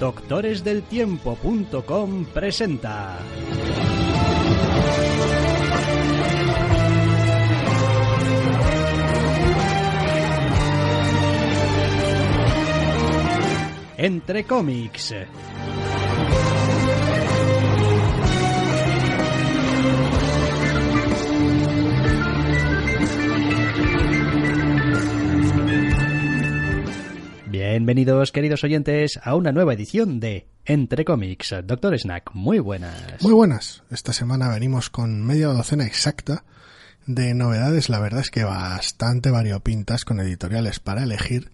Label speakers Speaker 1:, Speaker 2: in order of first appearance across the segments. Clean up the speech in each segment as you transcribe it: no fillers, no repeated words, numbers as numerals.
Speaker 1: Doctoresdeltiempo.com presenta. Entre cómics. Bienvenidos, queridos oyentes, a una nueva edición de Entre Cómics. Doctor Snack, muy buenas.
Speaker 2: Muy buenas. Esta semana venimos con media docena exacta de novedades, la verdad es que bastante variopintas, con editoriales para elegir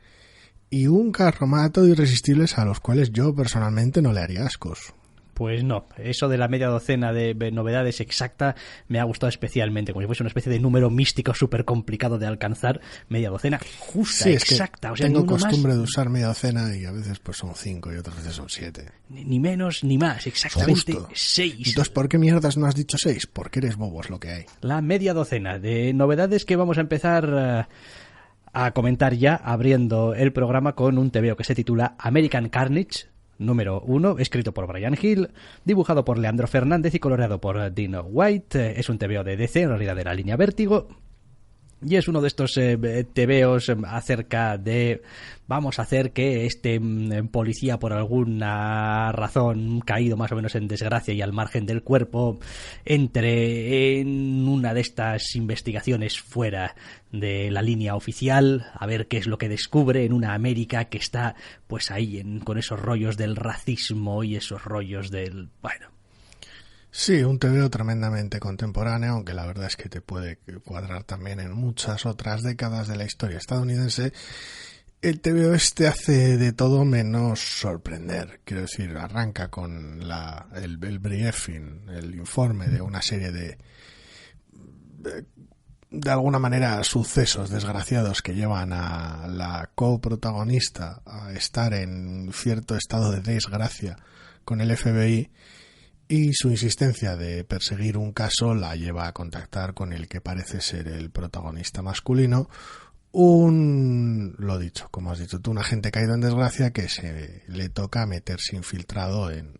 Speaker 2: y un carromato de irresistibles a los cuales yo personalmente no le haría ascos.
Speaker 1: Pues no, eso de la media docena de novedades exacta me ha gustado especialmente, como si fuese una especie de número místico súper complicado de alcanzar. Media docena justa,
Speaker 2: sí,
Speaker 1: exacta.
Speaker 2: Es que
Speaker 1: o sea,
Speaker 2: tengo
Speaker 1: ni uno
Speaker 2: costumbre
Speaker 1: más,
Speaker 2: de usar media docena y a veces pues son 5 y otras veces son 7.
Speaker 1: ni menos ni más, exactamente
Speaker 2: Justo.
Speaker 1: 6.
Speaker 2: Entonces, ¿por qué mierdas no has dicho 6? Porque eres bobo, es lo que hay.
Speaker 1: La media docena de novedades que vamos a empezar a comentar ya, abriendo el programa con un TVO que se titula American Carnage, número 1, escrito por Brian Hill, dibujado por Leandro Fernández y coloreado por Dino White. Es un TVO de DC, en realidad de la línea Vértigo, y es uno de estos TVOs acerca de vamos a hacer que este policía, por alguna razón caído más o menos en desgracia y al margen del cuerpo, entre en una de estas investigaciones fuera de la línea oficial, a ver qué es lo que descubre en una América que está pues ahí con esos rollos del racismo y esos rollos del... bueno...
Speaker 2: Sí, un TVO tremendamente contemporáneo, aunque la verdad es que te puede cuadrar también en muchas otras décadas de la historia estadounidense. El TVO este hace de todo menos sorprender. Quiero decir, arranca con el briefing, el informe de una serie de alguna manera sucesos desgraciados que llevan a la coprotagonista a estar en cierto estado de desgracia con el FBI. Y su insistencia de perseguir un caso la lleva a contactar con el que parece ser el protagonista masculino, lo dicho, como has dicho tú, un agente caído en desgracia que se le toca meterse infiltrado en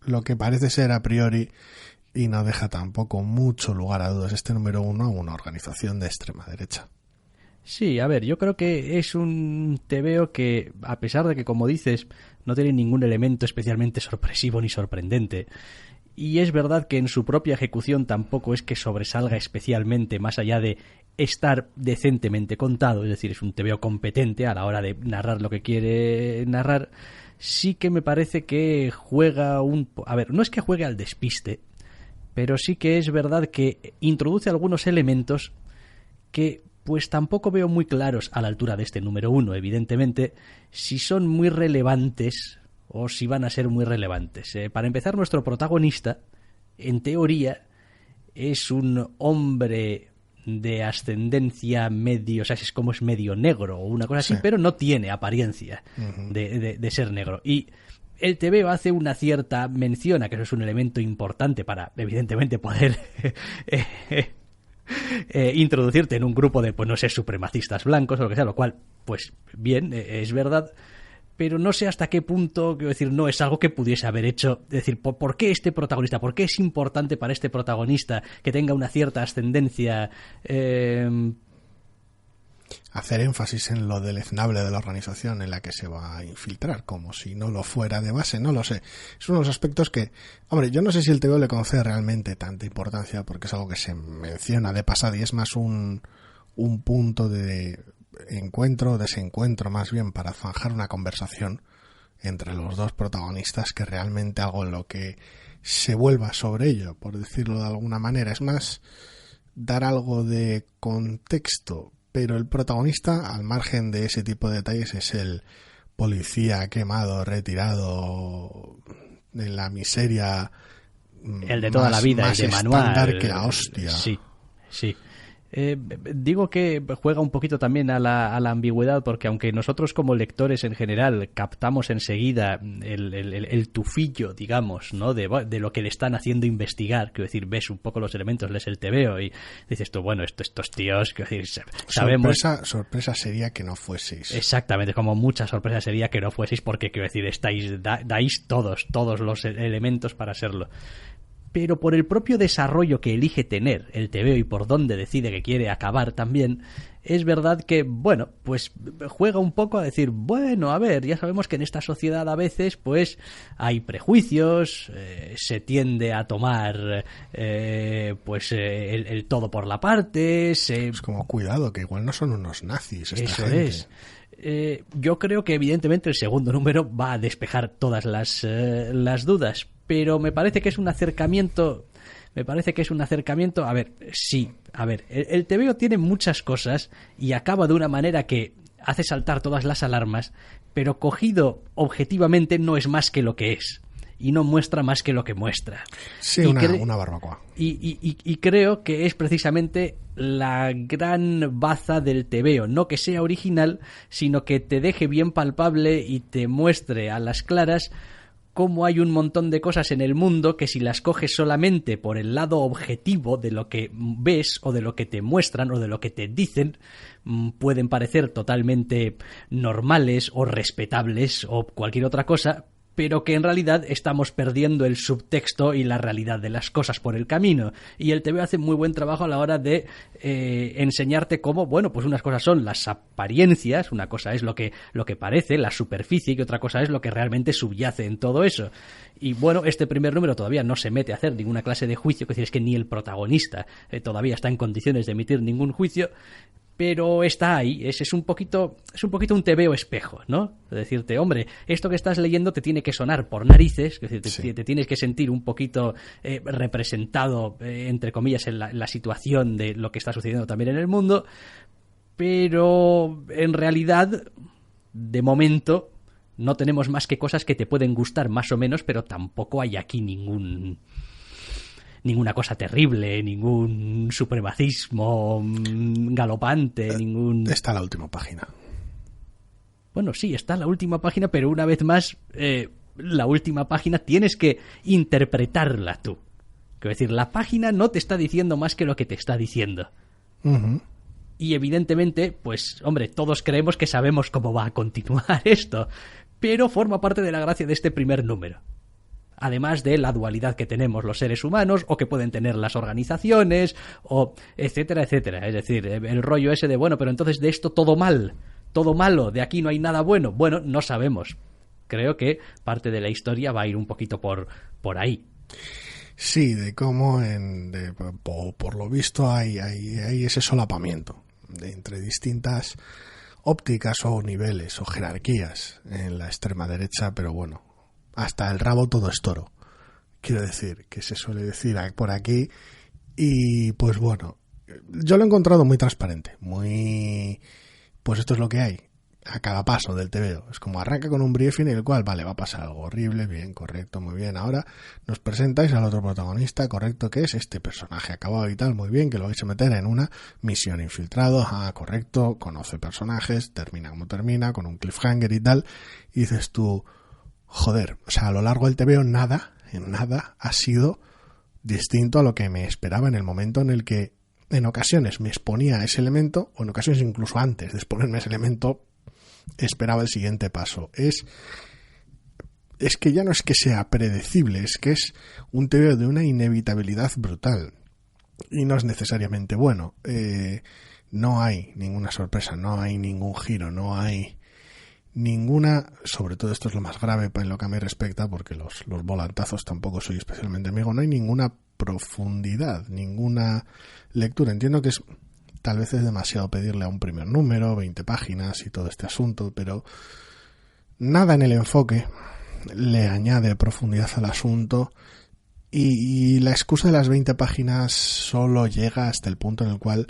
Speaker 2: lo que parece ser a priori, y no deja tampoco mucho lugar a dudas, este número 1 a una organización de extrema derecha.
Speaker 1: Sí, a ver, yo creo que es un TVO que, a pesar de que, como dices, no tiene ningún elemento especialmente sorpresivo ni sorprendente, y es verdad que en su propia ejecución tampoco es que sobresalga especialmente, más allá de estar decentemente contado, es decir, es un TVO competente a la hora de narrar lo que quiere narrar, sí que me parece que juega a ver, no es que juegue al despiste, pero sí que es verdad que introduce algunos elementos que pues tampoco veo muy claros a la altura de este número 1, evidentemente, si son muy relevantes o si van a ser muy relevantes. Para empezar, nuestro protagonista, en teoría, es un hombre de ascendencia medio, o sea, es como es medio negro o una cosa así, pero no tiene apariencia de ser negro. Y el TVO hace una cierta mención a que eso es un elemento importante para, evidentemente, poder... introducirte en un grupo de, pues no sé, supremacistas blancos o lo que sea, lo cual, pues bien, es verdad, pero no sé hasta qué punto, quiero decir, no es algo que pudiese haber hecho. Es decir, ¿por qué este protagonista? ¿Por qué es importante para este protagonista que tenga una cierta ascendencia?
Speaker 2: Hacer énfasis en lo deleznable de la organización en la que se va a infiltrar, como si no lo fuera de base, no lo sé. Es uno de los aspectos que, hombre, yo no sé si el TVO le concede realmente tanta importancia, porque es algo que se menciona de pasada y es más un punto de encuentro o desencuentro más bien para zanjar una conversación entre los dos protagonistas, que realmente algo en lo que se vuelva sobre ello, por decirlo de alguna manera. Es más dar algo de contexto, pero el protagonista, al margen de ese tipo de detalles, es el policía quemado, retirado, en la miseria,
Speaker 1: el de toda la vida,
Speaker 2: más
Speaker 1: el de manual,
Speaker 2: estándar que la hostia.
Speaker 1: Sí. Digo que juega un poquito también a la ambigüedad, porque aunque nosotros como lectores en general captamos enseguida el tufillo, digamos, ¿no? de lo que le están haciendo investigar, quiero decir, ves un poco los elementos, lees el tebeo y dices tú, bueno, estos tíos, quiero decir, sabemos...
Speaker 2: Sorpresa sería que no fueseis.
Speaker 1: Exactamente, como mucha sorpresa sería que no fueseis, porque quiero decir, dais todos los elementos para serlo. Pero por el propio desarrollo que elige tener el tebeo y por dónde decide que quiere acabar también, es verdad que, bueno, pues juega un poco a decir, bueno, a ver, ya sabemos que en esta sociedad a veces, pues, hay prejuicios, se tiende a tomar, el todo por la parte,
Speaker 2: Es como, cuidado, que igual no son unos nazis esta
Speaker 1: Eso
Speaker 2: gente.
Speaker 1: es. Yo creo que evidentemente el segundo número va a despejar todas las dudas, pero me parece que es un acercamiento. A ver, sí, a ver, el tebeo tiene muchas cosas y acaba de una manera que hace saltar todas las alarmas, pero cogido objetivamente no es más que lo que es y no muestra más que lo que muestra.
Speaker 2: Sí, una barbacoa.
Speaker 1: Y creo que es precisamente la gran baza del tebeo, no que sea original, sino que te deje bien palpable y te muestre a las claras cómo hay un montón de cosas en el mundo que si las coges solamente por el lado objetivo de lo que ves o de lo que te muestran o de lo que te dicen, pueden parecer totalmente normales o respetables o cualquier otra cosa, pero que en realidad estamos perdiendo el subtexto y la realidad de las cosas por el camino. Y el tebeo hace muy buen trabajo a la hora de enseñarte cómo, bueno, pues unas cosas son las apariencias, una cosa es lo que parece, la superficie, y otra cosa es lo que realmente subyace en todo eso. Y bueno, este primer número todavía no se mete a hacer ninguna clase de juicio, que es que ni el protagonista todavía está en condiciones de emitir ningún juicio, pero está ahí, es un poquito un tebeo espejo, ¿no? Es decirte, hombre, esto que estás leyendo te tiene que sonar por narices, es decir, te tienes que sentir un poquito representado, entre comillas, en la situación de lo que está sucediendo también en el mundo, pero en realidad, de momento, no tenemos más que cosas que te pueden gustar más o menos, pero tampoco hay aquí ninguna cosa terrible, ningún supremacismo galopante,
Speaker 2: Está la última página.
Speaker 1: Bueno, sí, está la última página, pero una vez más, la última página tienes que interpretarla tú. Quiero decir, la página no te está diciendo más que lo que te está diciendo.
Speaker 2: Uh-huh.
Speaker 1: Y evidentemente, pues, hombre, todos creemos que sabemos cómo va a continuar esto, pero forma parte de la gracia de este primer número. Además de la dualidad que tenemos los seres humanos o que pueden tener las organizaciones, o etcétera, etcétera. Es decir, el rollo ese de, bueno, pero entonces de esto todo mal, todo malo, de aquí no hay nada bueno. Bueno, no sabemos. Creo que parte de la historia va a ir un poquito por ahí.
Speaker 2: Sí, de cómo por lo visto hay ese solapamiento entre distintas ópticas o niveles o jerarquías en la extrema derecha, pero bueno, hasta el rabo todo es toro, quiero decir, que se suele decir por aquí. Y pues bueno, yo lo he encontrado muy transparente, muy, pues esto es lo que hay a cada paso del tebeo. Es como arranca con un briefing en el cual, vale, va a pasar algo horrible, bien, correcto, muy bien, ahora nos presentáis al otro protagonista, correcto, que es este personaje acabado y tal, muy bien, que lo vais a meter en una misión infiltrado, correcto, conoce personajes, termina como termina, con un cliffhanger y tal, y dices tú, joder, o sea, a lo largo del tebeo en nada ha sido distinto a lo que me esperaba en el momento en el que en ocasiones me exponía ese elemento, o en ocasiones incluso antes de exponerme ese elemento esperaba el siguiente paso. Es que ya no es que sea predecible, es que es un tebeo de una inevitabilidad brutal y no es necesariamente bueno. No hay ninguna sorpresa, no hay ningún giro, no hay ninguna, sobre todo esto es lo más grave en lo que a mí respecta, porque los volantazos tampoco soy especialmente amigo, no hay ninguna profundidad, ninguna lectura. Entiendo que tal vez es demasiado pedirle a un primer número, 20 páginas y todo este asunto, pero nada en el enfoque le añade profundidad al asunto y la excusa de las 20 páginas solo llega hasta el punto en el cual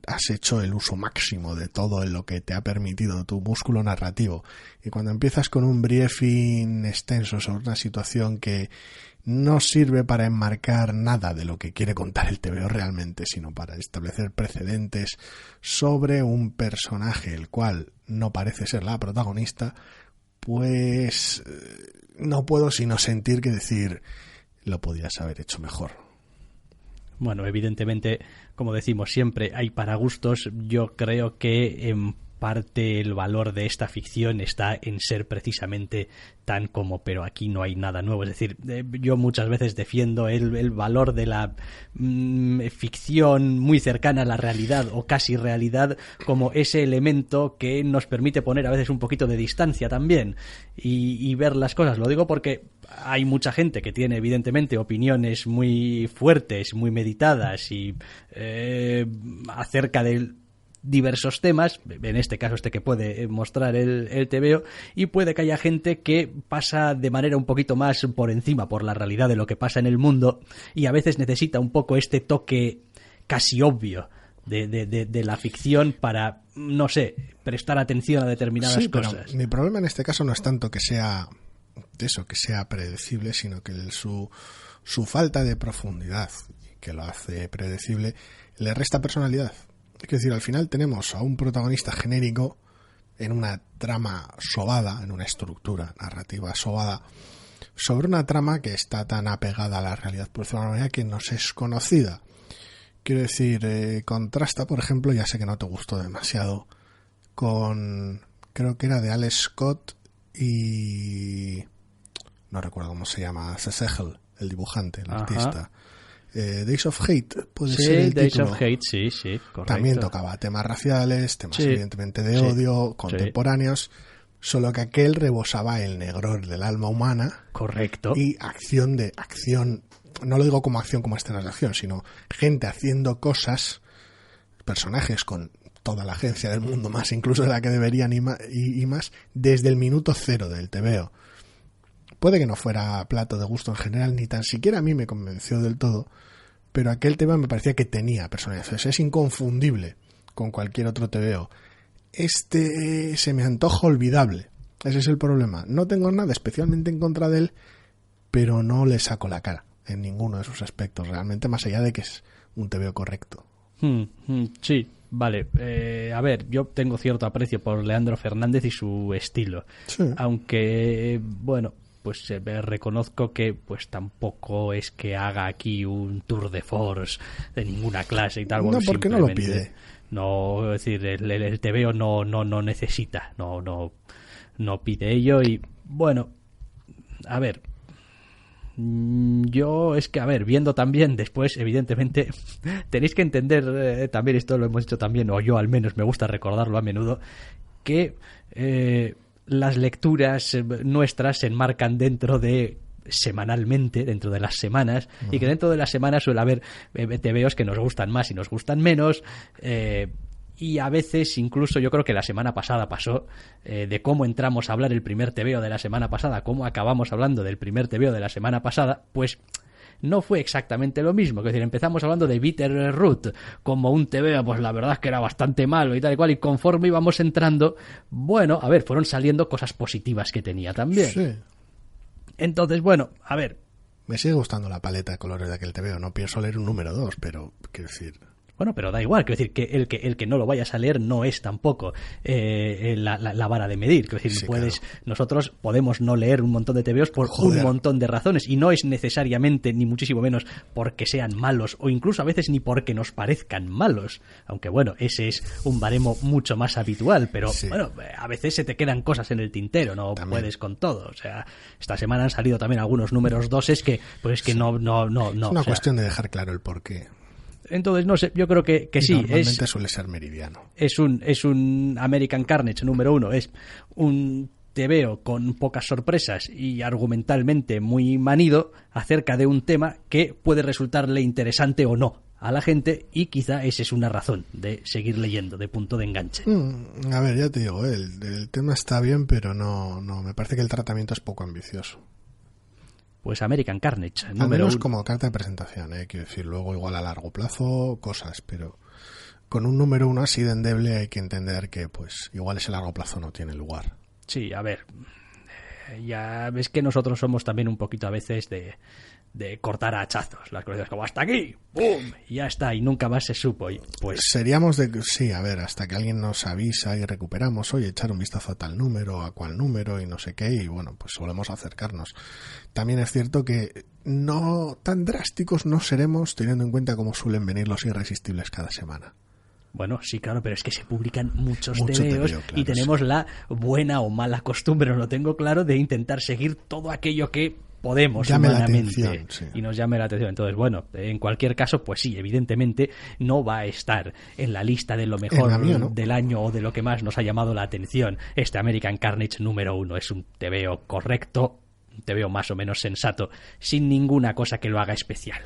Speaker 2: has hecho el uso máximo de todo en lo que te ha permitido tu músculo narrativo. Y cuando empiezas con un briefing extenso sobre una situación que no sirve para enmarcar nada de lo que quiere contar el TVO realmente, sino para establecer precedentes sobre un personaje el cual no parece ser la protagonista, pues no puedo sino sentir que decir, lo podías haber hecho mejor.
Speaker 1: Bueno, evidentemente, como decimos siempre, hay para gustos. Yo creo que en parte el valor de esta ficción está en ser precisamente tan como, pero aquí no hay nada nuevo. Es decir, yo muchas veces defiendo el valor de la ficción muy cercana a la realidad o casi realidad como ese elemento que nos permite poner a veces un poquito de distancia también y ver las cosas. Lo digo porque hay mucha gente que tiene evidentemente opiniones muy fuertes, muy meditadas y acerca del diversos temas, en este caso que puede mostrar el TVO, y puede que haya gente que pasa de manera un poquito más por encima por la realidad de lo que pasa en el mundo y a veces necesita un poco este toque casi obvio de la ficción para, no sé, prestar atención a determinadas cosas.
Speaker 2: Mi problema en este caso no es tanto que sea eso, que sea predecible, sino que su falta de profundidad, que lo hace predecible, le resta personalidad. Es decir, al final tenemos a un protagonista genérico en una trama sobada, en una estructura narrativa sobada, sobre una trama que está tan apegada a la realidad, por decirlo de una manera, que nos es conocida. Quiero decir, contrasta, por ejemplo, ya sé que no te gustó demasiado, con, creo que era de Alex Scott y no recuerdo cómo se llama, Sesegel, el dibujante, el artista. Days of Hate puede ser el
Speaker 1: Days
Speaker 2: título.
Speaker 1: of Hate, sí, correcto.
Speaker 2: También tocaba temas raciales, temas evidentemente de odio, contemporáneos, solo que aquel rebosaba el negror del alma humana.
Speaker 1: Correcto.
Speaker 2: Y acción, no lo digo como acción como escenas de acción, sino gente haciendo cosas, personajes con toda la agencia del mundo, más incluso de la que deberían y más, desde el minuto cero del TVO. Puede que no fuera plato de gusto en general, ni tan siquiera a mí me convenció del todo, pero aquel tema me parecía que tenía personalidad. O sea, es inconfundible con cualquier otro TVO. Este se me antoja olvidable. Ese es el problema. No tengo nada especialmente en contra de él, pero no le saco la cara en ninguno de sus aspectos, realmente, más allá de que es un TVO correcto.
Speaker 1: Sí, vale. A ver, yo tengo cierto aprecio por Leandro Fernández y su estilo. Sí. Aunque, bueno, pues reconozco que pues tampoco es que haga aquí un tour de force de ninguna clase y tal.
Speaker 2: No, porque no lo pide.
Speaker 1: No, es decir, el TVO no necesita, no pide ello y, bueno, a ver, yo es que, a ver, viendo también después, evidentemente, tenéis que entender, también esto lo hemos dicho también, o yo al menos me gusta recordarlo a menudo, que las lecturas nuestras se enmarcan dentro de semanalmente, dentro de las semanas, y que dentro de las semanas suele haber TVOs que nos gustan más y nos gustan menos, y a veces incluso yo creo que la semana pasada pasó de cómo entramos a hablar el primer TVO de la semana pasada, cómo acabamos hablando del primer TVO de la semana pasada, pues no fue exactamente lo mismo. Es decir, empezamos hablando de Bitterroot como un TVO, pues la verdad es que era bastante malo y tal y cual, y conforme íbamos entrando, bueno, a ver, fueron saliendo cosas positivas que tenía también.
Speaker 2: Sí.
Speaker 1: Entonces, bueno, a ver.
Speaker 2: Me sigue gustando la paleta de colores de aquel TVO, no pienso leer un número 2, pero quiero decir...
Speaker 1: Bueno, pero da igual, quiero decir que el que no lo vayas a leer no es tampoco la vara de medir. Quiero decir, sí, puedes, claro. Nosotros podemos no leer un montón de TVOs por un montón de razones, y no es necesariamente, ni muchísimo menos, porque sean malos, o incluso a veces ni porque nos parezcan malos. Aunque bueno, ese es un baremo mucho más habitual, pero sí. Bueno, a veces se te quedan cosas en el tintero, no también puedes con todo. O sea, esta semana han salido también algunos números 2 que, pues que sí. no.
Speaker 2: Es una cuestión de dejar claro el porqué.
Speaker 1: Entonces, no sé, yo creo que sí.
Speaker 2: Normalmente suele ser meridiano.
Speaker 1: Es un American Carnage número 1. Es un TVO con pocas sorpresas y argumentalmente muy manido acerca de un tema que puede resultarle interesante o no a la gente, y quizá esa es una razón de seguir leyendo, de punto de enganche.
Speaker 2: A ver, ya te digo, el tema está bien, pero no, me parece que el tratamiento es poco ambicioso.
Speaker 1: Pues American Carnage.
Speaker 2: Al menos como carta de presentación, quiero decir, luego igual a largo plazo, cosas, pero con un número 1 así de endeble hay que entender que pues igual ese largo plazo no tiene lugar.
Speaker 1: Sí, a ver, ya ves que nosotros somos también un poquito a veces de cortar a hachazos las cosas, como hasta aquí, ¡pum! Y ya está, y nunca más se supo. Y pues
Speaker 2: seríamos sí, a ver, hasta que alguien nos avisa y recuperamos, oye, echar un vistazo a tal número, a cual número y no sé qué, y bueno, pues solemos acercarnos. También es cierto que no tan drásticos no seremos, teniendo en cuenta cómo suelen venir los irresistibles cada semana.
Speaker 1: Bueno, sí, claro, pero es que se publican muchos
Speaker 2: Mucho
Speaker 1: tebeos
Speaker 2: tebeo, claro,
Speaker 1: y tenemos la buena o mala costumbre, no lo tengo claro, de intentar seguir todo aquello que podemos
Speaker 2: llame
Speaker 1: humanamente
Speaker 2: la atención, sí.
Speaker 1: Y nos llame la atención. Entonces, bueno, en cualquier caso, pues sí, evidentemente no va a estar en la lista de lo mejor
Speaker 2: mía, ¿no?
Speaker 1: del año o de lo que más nos ha llamado la atención. Este American Carnage número 1 es un tebeo correcto, un tebeo más o menos sensato, sin ninguna cosa que lo haga especial.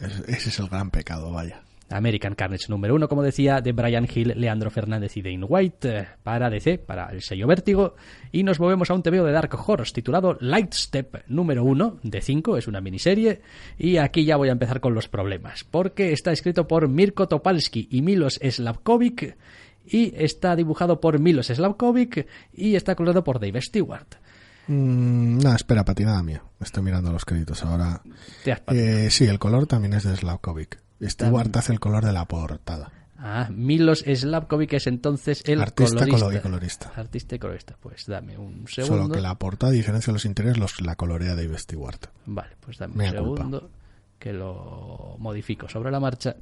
Speaker 2: Ese es el gran pecado, vaya.
Speaker 1: American Carnage número 1, como decía, de Brian Hill, Leandro Fernández y Dane White, para DC, para el sello Vértigo. Y nos movemos a un tebeo de Dark Horse titulado Lightstep número 1, de 5, es una miniserie. Y aquí ya voy a empezar con los problemas, porque está escrito por Mirko Topalski y Milos Slavkovic, y está dibujado por Milos Slavkovic, y está colorado por Dave Stewart.
Speaker 2: No, espera, patinada mía. Estoy mirando los créditos ahora. Sí, el color también es de Slavkovic. Stewart hace el color de la portada.
Speaker 1: Milos Slavkovic es entonces el
Speaker 2: artista
Speaker 1: colorista.
Speaker 2: Artista
Speaker 1: y colorista. Pues dame un segundo.
Speaker 2: Solo que la portada, a diferencia de los interiores, la colorea Dave Stewart.
Speaker 1: Vale, pues dame un segundo que lo modifico sobre la marcha.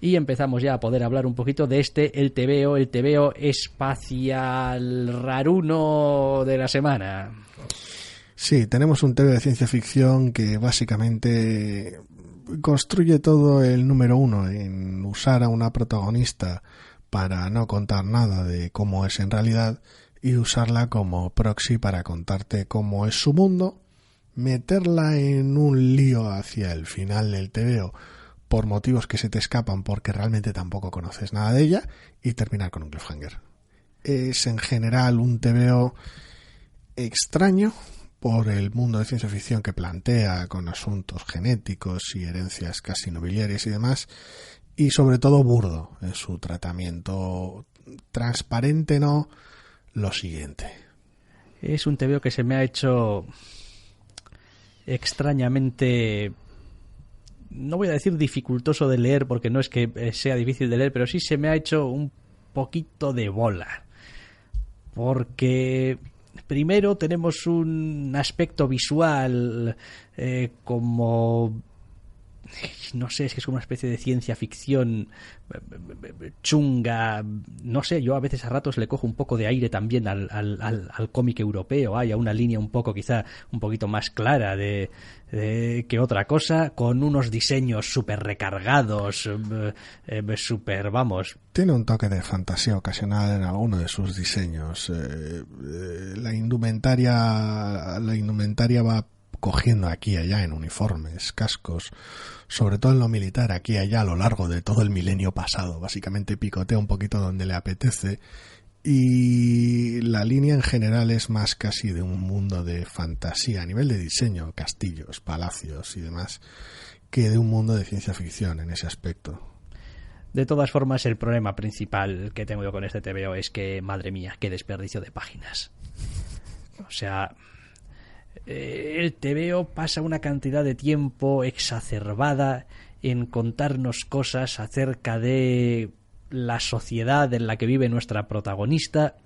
Speaker 1: Y empezamos ya a poder hablar un poquito de el tebeo espacial raruno de la semana.
Speaker 2: Sí, tenemos un tebeo de ciencia ficción que básicamente construye todo el número 1 en usar a una protagonista para no contar nada de cómo es en realidad y usarla como proxy para contarte cómo es su mundo, meterla en un lío hacia el final del tebeo por motivos que se te escapan porque realmente tampoco conoces nada de ella y terminar con un cliffhanger. Es en general un tebeo extraño por el mundo de ciencia ficción que plantea, con asuntos genéticos y herencias casi nobiliarias y demás, y sobre todo burdo en su tratamiento. Transparente no, lo siguiente.
Speaker 1: Es un tebeo que se me ha hecho extrañamente, no voy a decir dificultoso de leer, porque no es que sea difícil de leer, pero sí se me ha hecho un poquito de bola, porque primero tenemos un aspecto visual como, no sé, es que es como una especie de ciencia ficción chunga, no sé, yo a veces a ratos le cojo un poco de aire también al cómic europeo, hay una línea un poco, quizá un poquito más clara de que otra cosa, con unos diseños súper recargados, súper, vamos.
Speaker 2: Tiene un toque de fantasía ocasional en alguno de sus diseños. La indumentaria va cogiendo aquí y allá en uniformes, cascos, sobre todo en lo militar, aquí y allá a lo largo de todo el milenio pasado. Básicamente picotea un poquito donde le apetece y la línea en general es más casi de un mundo de fantasía a nivel de diseño, castillos, palacios y demás, que de un mundo de ciencia ficción en ese aspecto.
Speaker 1: De todas formas, el problema principal que tengo yo con este TVO es que, madre mía, qué desperdicio de páginas. O sea, el TVO pasa una cantidad de tiempo exacerbada en contarnos cosas acerca de la sociedad en la que vive nuestra protagonista,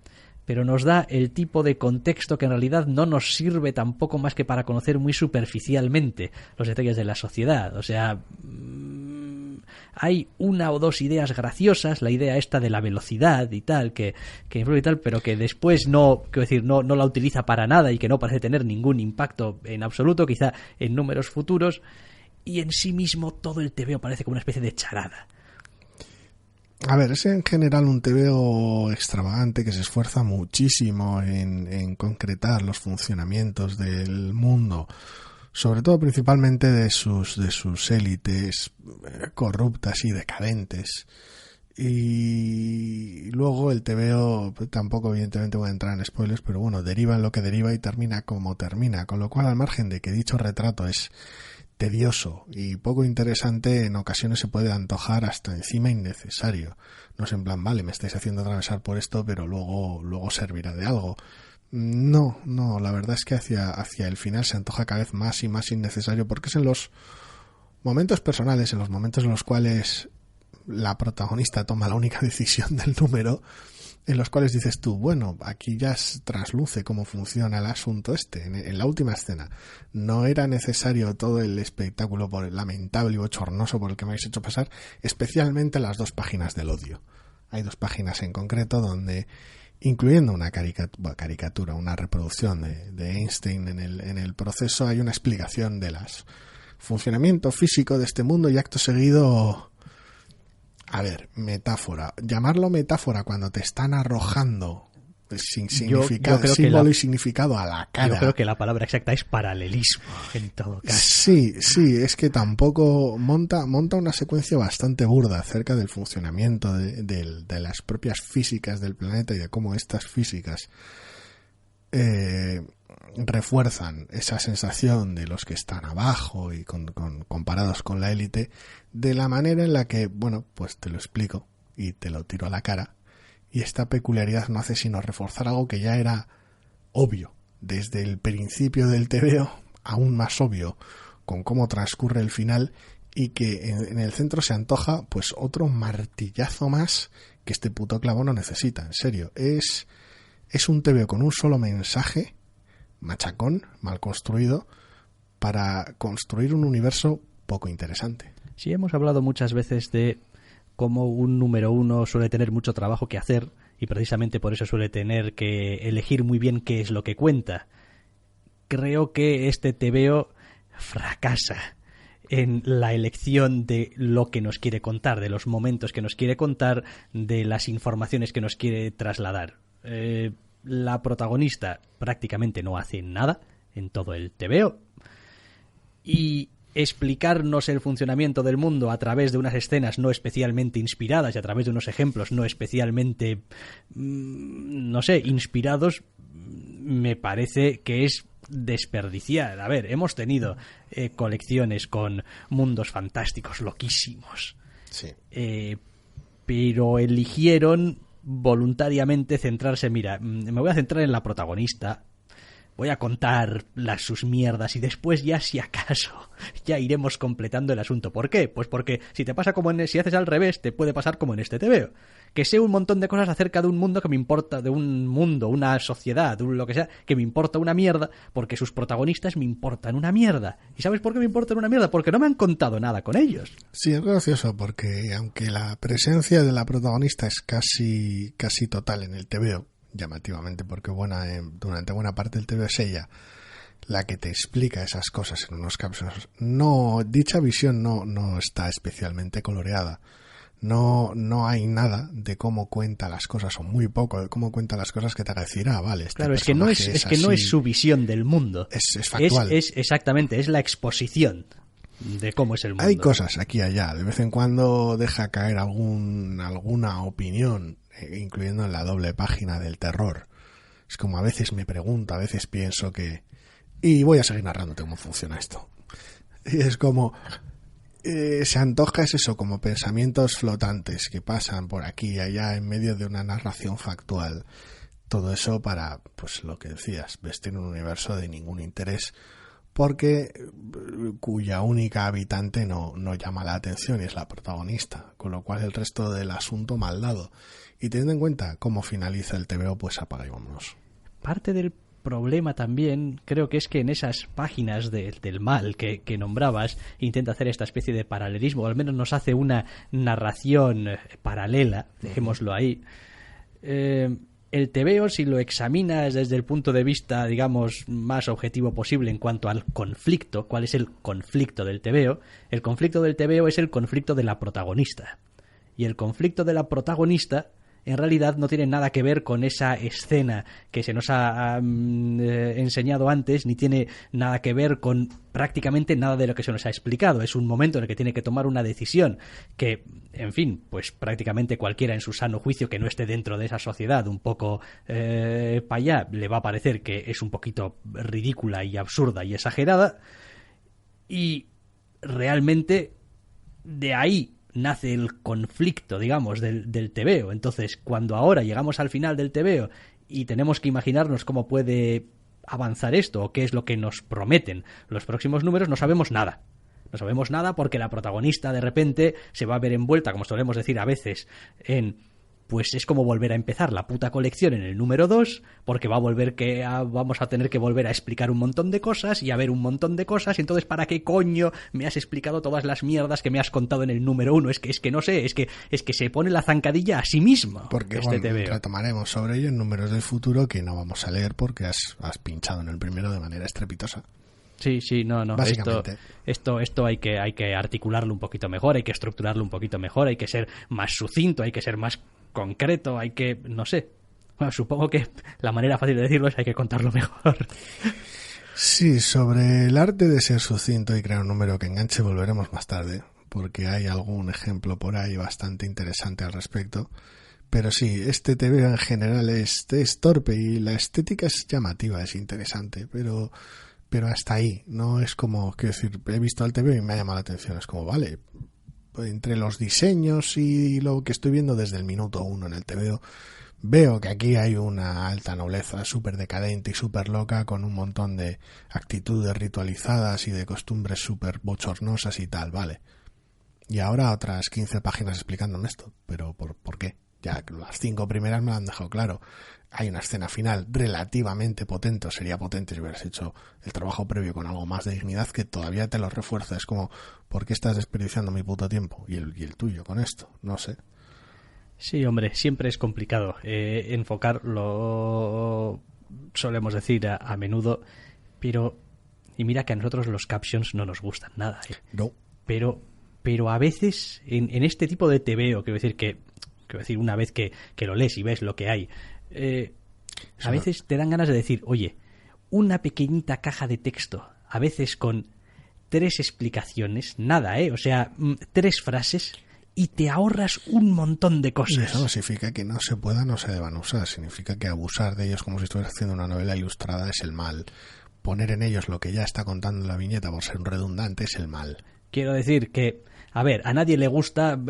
Speaker 1: pero nos da el tipo de contexto que en realidad no nos sirve tampoco más que para conocer muy superficialmente los detalles de la sociedad. O sea, hay una o dos ideas graciosas, la idea esta de la velocidad y tal, que influye y tal, pero que después no la utiliza para nada y que no parece tener ningún impacto en absoluto, quizá en números futuros, y en sí mismo todo el TVO parece como una especie de charada.
Speaker 2: A ver, es en general un TVO extravagante que se esfuerza muchísimo en concretar los funcionamientos del mundo, sobre todo principalmente de sus élites corruptas y decadentes. Y luego el TVO, tampoco evidentemente voy a entrar en spoilers, pero bueno, deriva en lo que deriva y termina como termina, con lo cual al margen de que dicho retrato es tedioso y poco interesante en ocasiones se puede antojar hasta encima innecesario. No es en plan, vale, me estáis haciendo atravesar por esto, pero luego servirá de algo. No, la verdad es que hacia el final se antoja cada vez más y más innecesario, porque es en los momentos personales, en los momentos en los cuales la protagonista toma la única decisión del número, en los cuales dices tú, bueno, aquí ya trasluce cómo funciona el asunto en la última escena. No era necesario todo el espectáculo por el lamentable y bochornoso por el que me habéis hecho pasar, especialmente las 2 páginas del odio. Hay 2 páginas en concreto donde, incluyendo una caricatura, una reproducción de Einstein en el proceso, hay una explicación de las funcionamiento físico de este mundo y acto seguido... A ver, metáfora. Llamarlo metáfora cuando te están arrojando sin significado, símbolo y significado a la cara.
Speaker 1: Yo creo que la palabra exacta es paralelismo, en todo caso.
Speaker 2: Sí, es que tampoco monta una secuencia bastante burda acerca del funcionamiento de las propias físicas del planeta y de cómo estas físicas refuerzan esa sensación de los que están abajo y comparados con la élite, de la manera en la que, bueno, pues te lo explico y te lo tiro a la cara, y esta peculiaridad no hace sino reforzar algo que ya era obvio desde el principio del tebeo, aún más obvio con cómo transcurre el final, y que en el centro se antoja pues otro martillazo más que este puto clavo no necesita. En serio, es un tebeo con un solo mensaje machacón, mal construido, para construir un universo poco interesante.
Speaker 1: Sí, hemos hablado muchas veces de cómo un número 1 suele tener mucho trabajo que hacer y precisamente por eso suele tener que elegir muy bien qué es lo que cuenta. Creo que este tebeo fracasa en la elección de lo que nos quiere contar, de los momentos que nos quiere contar, de las informaciones que nos quiere trasladar. La protagonista prácticamente no hace nada en todo el tebeo y explicarnos el funcionamiento del mundo a través de unas escenas no especialmente inspiradas y a través de unos ejemplos no especialmente, no sé, inspirados, me parece que es desperdiciar. A ver, hemos tenido colecciones con mundos fantásticos loquísimos,
Speaker 2: sí,
Speaker 1: pero eligieron voluntariamente centrarse, mira, me voy a centrar en la protagonista, voy a contar sus mierdas y después ya, si acaso, ya iremos completando el asunto. ¿Por qué? Pues porque si te pasa si haces al revés, te puede pasar como en este tebeo. Que sé un montón de cosas acerca de un mundo que me importa, de un mundo, una sociedad, lo que sea, que me importa una mierda, porque sus protagonistas me importan una mierda. ¿Y sabes por qué me importan una mierda? Porque no me han contado nada con ellos.
Speaker 2: Sí, es gracioso, porque aunque la presencia de la protagonista es casi total en el tebeo, llamativamente, porque durante buena parte del tebeo es ella la que te explica esas cosas en unos cápsulas. No, dicha visión no está especialmente coloreada. No hay nada de cómo cuenta las cosas, o muy poco de cómo cuenta las cosas que te haga decir, vale, este
Speaker 1: claro, es que no es su visión del mundo.
Speaker 2: Es factual.
Speaker 1: Exactamente, es la exposición de cómo es el mundo.
Speaker 2: Hay cosas aquí y allá, de vez en cuando deja caer alguna opinión, incluyendo en la doble página del terror. Es como a veces me pregunto, a veces pienso que... Y voy a seguir narrándote cómo funciona esto. Y es como... se antoja, es eso, como pensamientos flotantes que pasan por aquí y allá en medio de una narración factual. Todo eso para, pues lo que decías, vestir un universo de ningún interés, porque cuya única habitante no llama la atención y es la protagonista, con lo cual el resto del asunto mal dado. Y teniendo en cuenta cómo finaliza el tebeo, pues apaga y vámonos.
Speaker 1: Parte del problema también creo que es que en esas páginas del mal que nombrabas intenta hacer esta especie de paralelismo, o al menos nos hace una narración paralela, dejémoslo ahí. El tebeo, si lo examinas desde el punto de vista, digamos, más objetivo posible en cuanto al conflicto, ¿cuál es el conflicto del tebeo? El conflicto del tebeo es el conflicto de la protagonista. Y el conflicto de la protagonista en realidad no tiene nada que ver con esa escena que se nos ha enseñado antes, ni tiene nada que ver con prácticamente nada de lo que se nos ha explicado. Es un momento en el que tiene que tomar una decisión que, en fin, pues prácticamente cualquiera en su sano juicio que no esté dentro de esa sociedad un poco para allá le va a parecer que es un poquito ridícula y absurda y exagerada. Y realmente de ahí nace el conflicto, digamos, del TVO. Entonces, cuando ahora llegamos al final del TVO y tenemos que imaginarnos cómo puede avanzar esto o qué es lo que nos prometen los próximos números, no sabemos nada. No sabemos nada porque la protagonista de repente se va a ver envuelta, como solemos decir a veces, pues es como volver a empezar la puta colección en el número 2, porque vamos a tener que volver a explicar un montón de cosas y a ver un montón de cosas, y entonces ¿para qué coño me has explicado todas las mierdas que me has contado en el número 1? Es que no sé, es que se pone la zancadilla a sí mismo.
Speaker 2: Porque retomaremos sobre ello en números del futuro que no vamos a leer porque has pinchado en el primero de manera estrepitosa.
Speaker 1: Sí, no.
Speaker 2: Básicamente.
Speaker 1: Esto hay que articularlo un poquito mejor, hay que estructurarlo un poquito mejor, hay que ser más sucinto, hay que ser más concreto, hay que, no sé. Bueno, supongo que la manera fácil de decirlo es hay que contarlo mejor.
Speaker 2: Sí, sobre el arte de ser sucinto y crear un número que enganche volveremos más tarde, porque hay algún ejemplo por ahí bastante interesante al respecto. Pero sí, este TVO en general es torpe y la estética es llamativa, es interesante, pero hasta ahí. No es como, quiero decir, he visto el TVO y me ha llamado la atención. Es como, vale, entre los diseños y lo que estoy viendo desde el minuto 1 en el TVO, veo que aquí hay una alta nobleza súper decadente y súper loca, con un montón de actitudes ritualizadas y de costumbres súper bochornosas y tal, vale. Y ahora otras 15 páginas explicándome esto. ¿Pero por qué? Ya las 5 primeras me lo han dejado claro. Hay una escena final relativamente potente, o sería potente si hubieras hecho el trabajo previo con algo más de dignidad, que todavía te lo refuerza. Es como, ¿por qué estás desperdiciando mi puto tiempo? Y el tuyo con esto, no sé.
Speaker 1: Sí, hombre, siempre es complicado enfocarlo, solemos decir a menudo, pero, y mira que a nosotros los captions no nos gustan nada,
Speaker 2: No.
Speaker 1: Pero a veces en este tipo de TVO, quiero decir, una vez que lo lees y ves lo que hay, a veces te dan ganas de decir, oye, una pequeñita caja de texto, a veces con 3 explicaciones, nada, o sea, 3 frases, y te ahorras un montón de cosas.
Speaker 2: Y eso no significa que no se puedan o se deban usar, significa que abusar de ellos como si estuvieras haciendo una novela ilustrada es el mal. Poner en ellos lo que ya está contando la viñeta por ser redundante es el mal.
Speaker 1: Quiero decir que, a ver, a nadie le gusta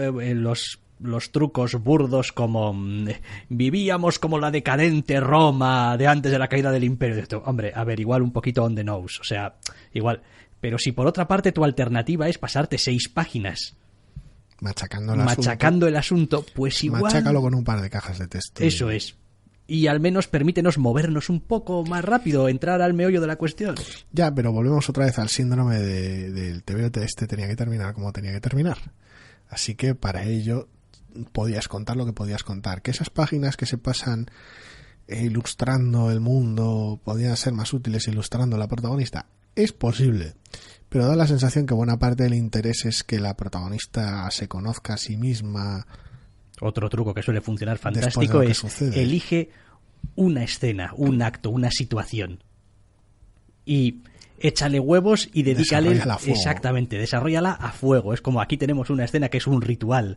Speaker 1: los trucos burdos como vivíamos como la decadente Roma de antes de la caída del imperio. Hombre, a ver, igual un poquito on the nose, o sea, igual. Pero si por otra parte tu alternativa es pasarte 6 páginas machacando el asunto, pues igual...
Speaker 2: Machácalo con un par de cajas de texto.
Speaker 1: Eso es. Y al menos permítenos movernos un poco más rápido, entrar al meollo de la cuestión.
Speaker 2: Ya, pero volvemos otra vez al síndrome del TVO. Este tenía que terminar como tenía que terminar. Así que para ello podías contar lo que podías contar. Que esas páginas que se pasan ilustrando el mundo podían ser más útiles ilustrando a la protagonista. Es posible, pero da la sensación que buena parte del interés es que la protagonista se conozca a sí misma.
Speaker 1: Otro truco que suele funcionar fantástico es elige una escena, un acto, una situación y échale huevos y dedícale, exactamente, desarróllala a fuego. Es como aquí tenemos una escena que es un ritual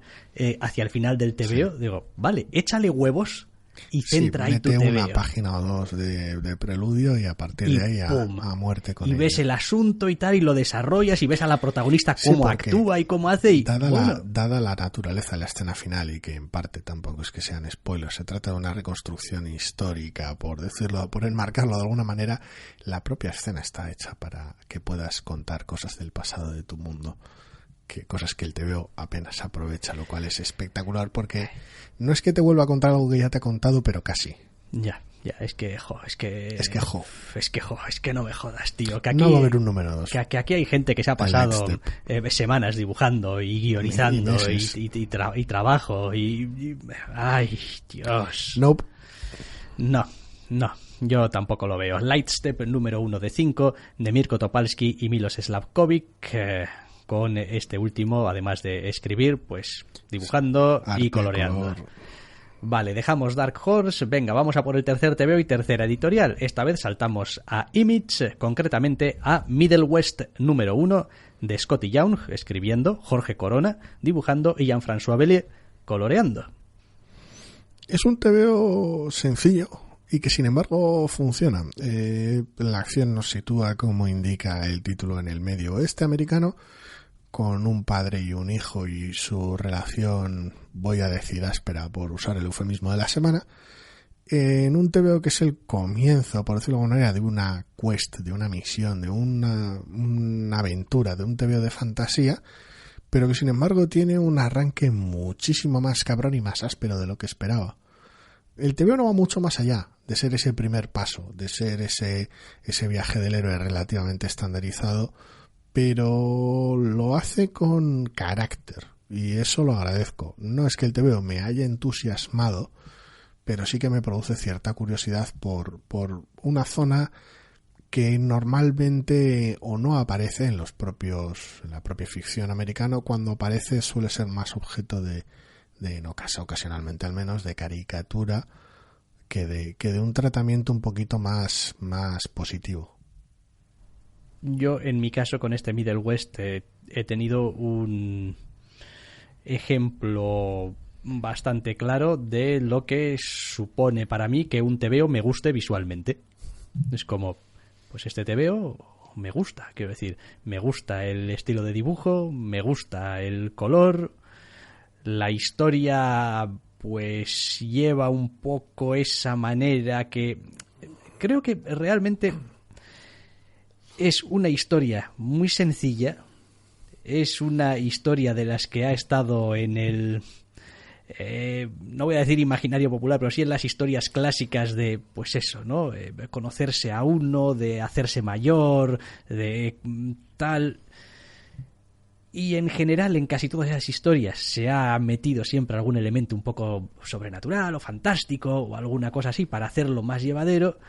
Speaker 1: hacia el final del TVO. Sí. Digo, vale, échale huevos y centra ahí tu TVO.
Speaker 2: Mete una página o 2 de preludio y a partir de ahí a muerte con
Speaker 1: y
Speaker 2: ella.
Speaker 1: Ves el asunto y tal y lo desarrollas y ves a la protagonista cómo actúa y cómo hace. Y
Speaker 2: dada la naturaleza de la escena final y que en parte tampoco es que sean spoilers, se trata de una reconstrucción histórica, por decirlo, por enmarcarlo de alguna manera. La propia escena está hecha para que puedas contar cosas del pasado de tu mundo, cosas que el TVO apenas aprovecha, lo cual es espectacular porque no es que te vuelva a contar algo que ya te ha contado, pero casi.
Speaker 1: Ya, es que no me jodas, tío, que aquí
Speaker 2: no va a haber un número 2.
Speaker 1: Que aquí hay gente que se ha pasado semanas dibujando y guionizando y trabajo y ay, Dios.
Speaker 2: Nope.
Speaker 1: No, yo tampoco lo veo. Lightstep número 1 de 5 de Mirko Topalski y Milos Slavkovic, con este último, además de escribir, pues dibujando y coloreando. Vale, dejamos Dark Horse. Venga, vamos a por el tercer TVO y tercera editorial. Esta vez saltamos a Image, concretamente a Middle West número 1 de Scotty Young, escribiendo, Jorge Corona dibujando y Jean-François Bellier coloreando.
Speaker 2: Es un TVO sencillo y que sin embargo funciona. La acción nos sitúa, como indica el título, en el medio oeste americano, con un padre y un hijo y su relación, voy a decir áspera por usar el eufemismo de la semana, en un TVO que es el comienzo, por decirlo de alguna manera, de una quest, de una misión, de una aventura, de un TVO de fantasía, pero que sin embargo tiene un arranque muchísimo más cabrón y más áspero de lo que esperaba. El TVO no va mucho más allá de ser ese primer paso, de ser ese viaje del héroe relativamente estandarizado, pero lo hace con carácter y eso lo agradezco. No es que el TVO me haya entusiasmado, pero sí que me produce cierta curiosidad por una zona que normalmente o no aparece en la propia ficción americana, cuando aparece suele ser más objeto de no casa ocasionalmente al menos, de caricatura que de un tratamiento un poquito más positivo.
Speaker 1: Yo, en mi caso, con este Middle West he tenido un ejemplo bastante claro de lo que supone para mí que un TVO me guste visualmente. Es como, pues este TVO me gusta, quiero decir, me gusta el estilo de dibujo, me gusta el color, la historia pues lleva un poco esa manera que creo que realmente es una historia muy sencilla, es una historia de las que ha estado en el no voy a decir imaginario popular, pero sí en las historias clásicas de, pues eso, ¿no? Conocerse a uno, de hacerse mayor, de tal. Y en general, en casi todas esas historias se ha metido siempre algún elemento un poco sobrenatural o fantástico o alguna cosa así para hacerlo más llevadero.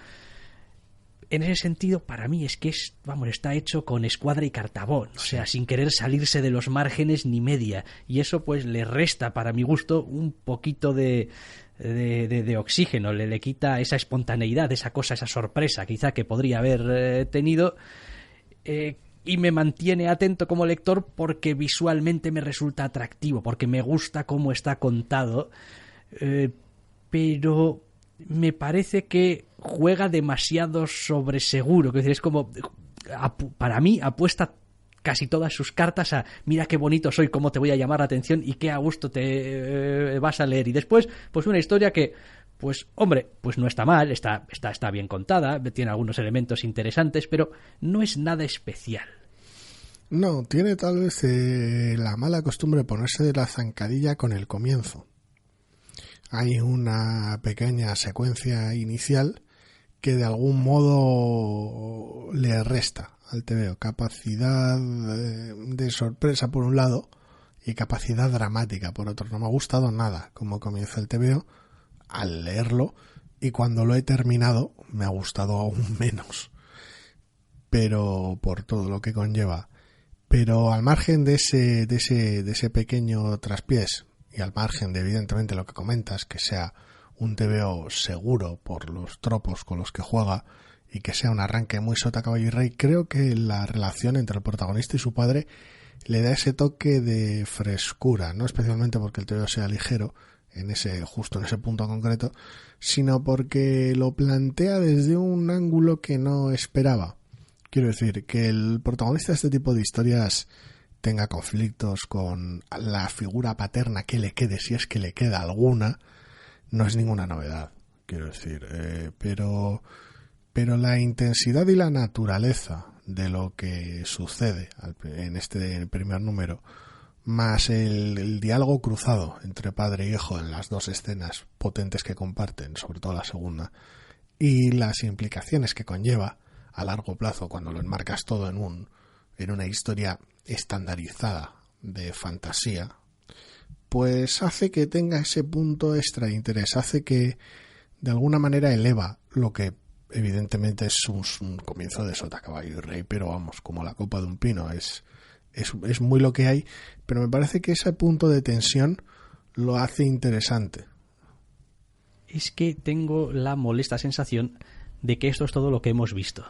Speaker 1: En ese sentido, para mí es que está hecho con escuadra y cartabón, o sea, sin querer salirse de los márgenes ni media, y eso pues le resta, para mi gusto, un poquito de oxígeno, le quita esa espontaneidad, esa cosa, esa sorpresa quizá que podría haber tenido, y me mantiene atento como lector porque visualmente me resulta atractivo, porque me gusta cómo está contado, pero me parece que juega demasiado sobre seguro, que es como, para mí apuesta casi todas sus cartas a mira qué bonito soy, cómo te voy a llamar la atención y qué a gusto te vas a leer, y después pues una historia que pues hombre, pues no está mal, está bien contada, tiene algunos elementos interesantes, pero no es nada especial.
Speaker 2: No, tiene tal vez la mala costumbre de ponerse de la zancadilla con el comienzo. Hay una pequeña secuencia inicial que de algún modo le resta al TVO capacidad de sorpresa por un lado y capacidad dramática por otro. No me ha gustado nada cómo comienza el TVO al leerlo, y cuando lo he terminado me ha gustado aún menos, pero por todo lo que conlleva. Pero al margen de ese pequeño traspiés, y al margen de evidentemente lo que comentas, que sea un TVO seguro por los tropos con los que juega y que sea un arranque muy sota, caballo y rey, creo que la relación entre el protagonista y su padre le da ese toque de frescura, no especialmente porque el TVO sea ligero justo en ese punto concreto, sino porque lo plantea desde un ángulo que no esperaba. Quiero decir, que el protagonista de este tipo de historias tenga conflictos con la figura paterna que le quede, si es que le queda alguna, no es ninguna novedad, quiero decir, pero la intensidad y la naturaleza de lo que sucede en este primer número, más el diálogo cruzado entre padre y hijo en las dos escenas potentes que comparten, sobre todo la segunda, y las implicaciones que conlleva a largo plazo cuando lo enmarcas todo en una historia estandarizada de fantasía, pues hace que tenga ese punto extra de interés, hace que de alguna manera eleva lo que evidentemente es un comienzo de sota, caballo y rey, pero vamos, como la copa de un pino, es muy lo que hay, pero me parece que ese punto de tensión lo hace interesante.
Speaker 1: Es que tengo la molesta sensación de que esto es todo lo que hemos visto.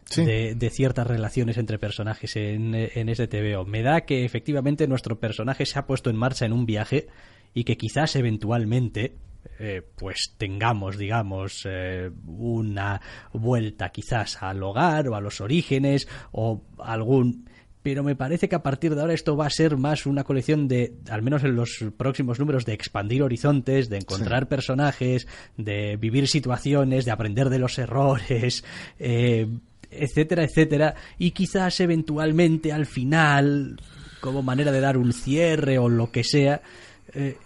Speaker 1: Sí. De ciertas relaciones entre personajes en este TVO. Me da que efectivamente nuestro personaje se ha puesto en marcha en un viaje y que quizás eventualmente pues tengamos, digamos, una vuelta quizás al hogar o a los orígenes o algún pero me parece que a partir de ahora esto va a ser más una colección de, al menos en los próximos números, de expandir horizontes, de encontrar personajes, de vivir situaciones, de aprender de los errores, etcétera, etcétera, y quizás eventualmente al final, como manera de dar un cierre o lo que sea.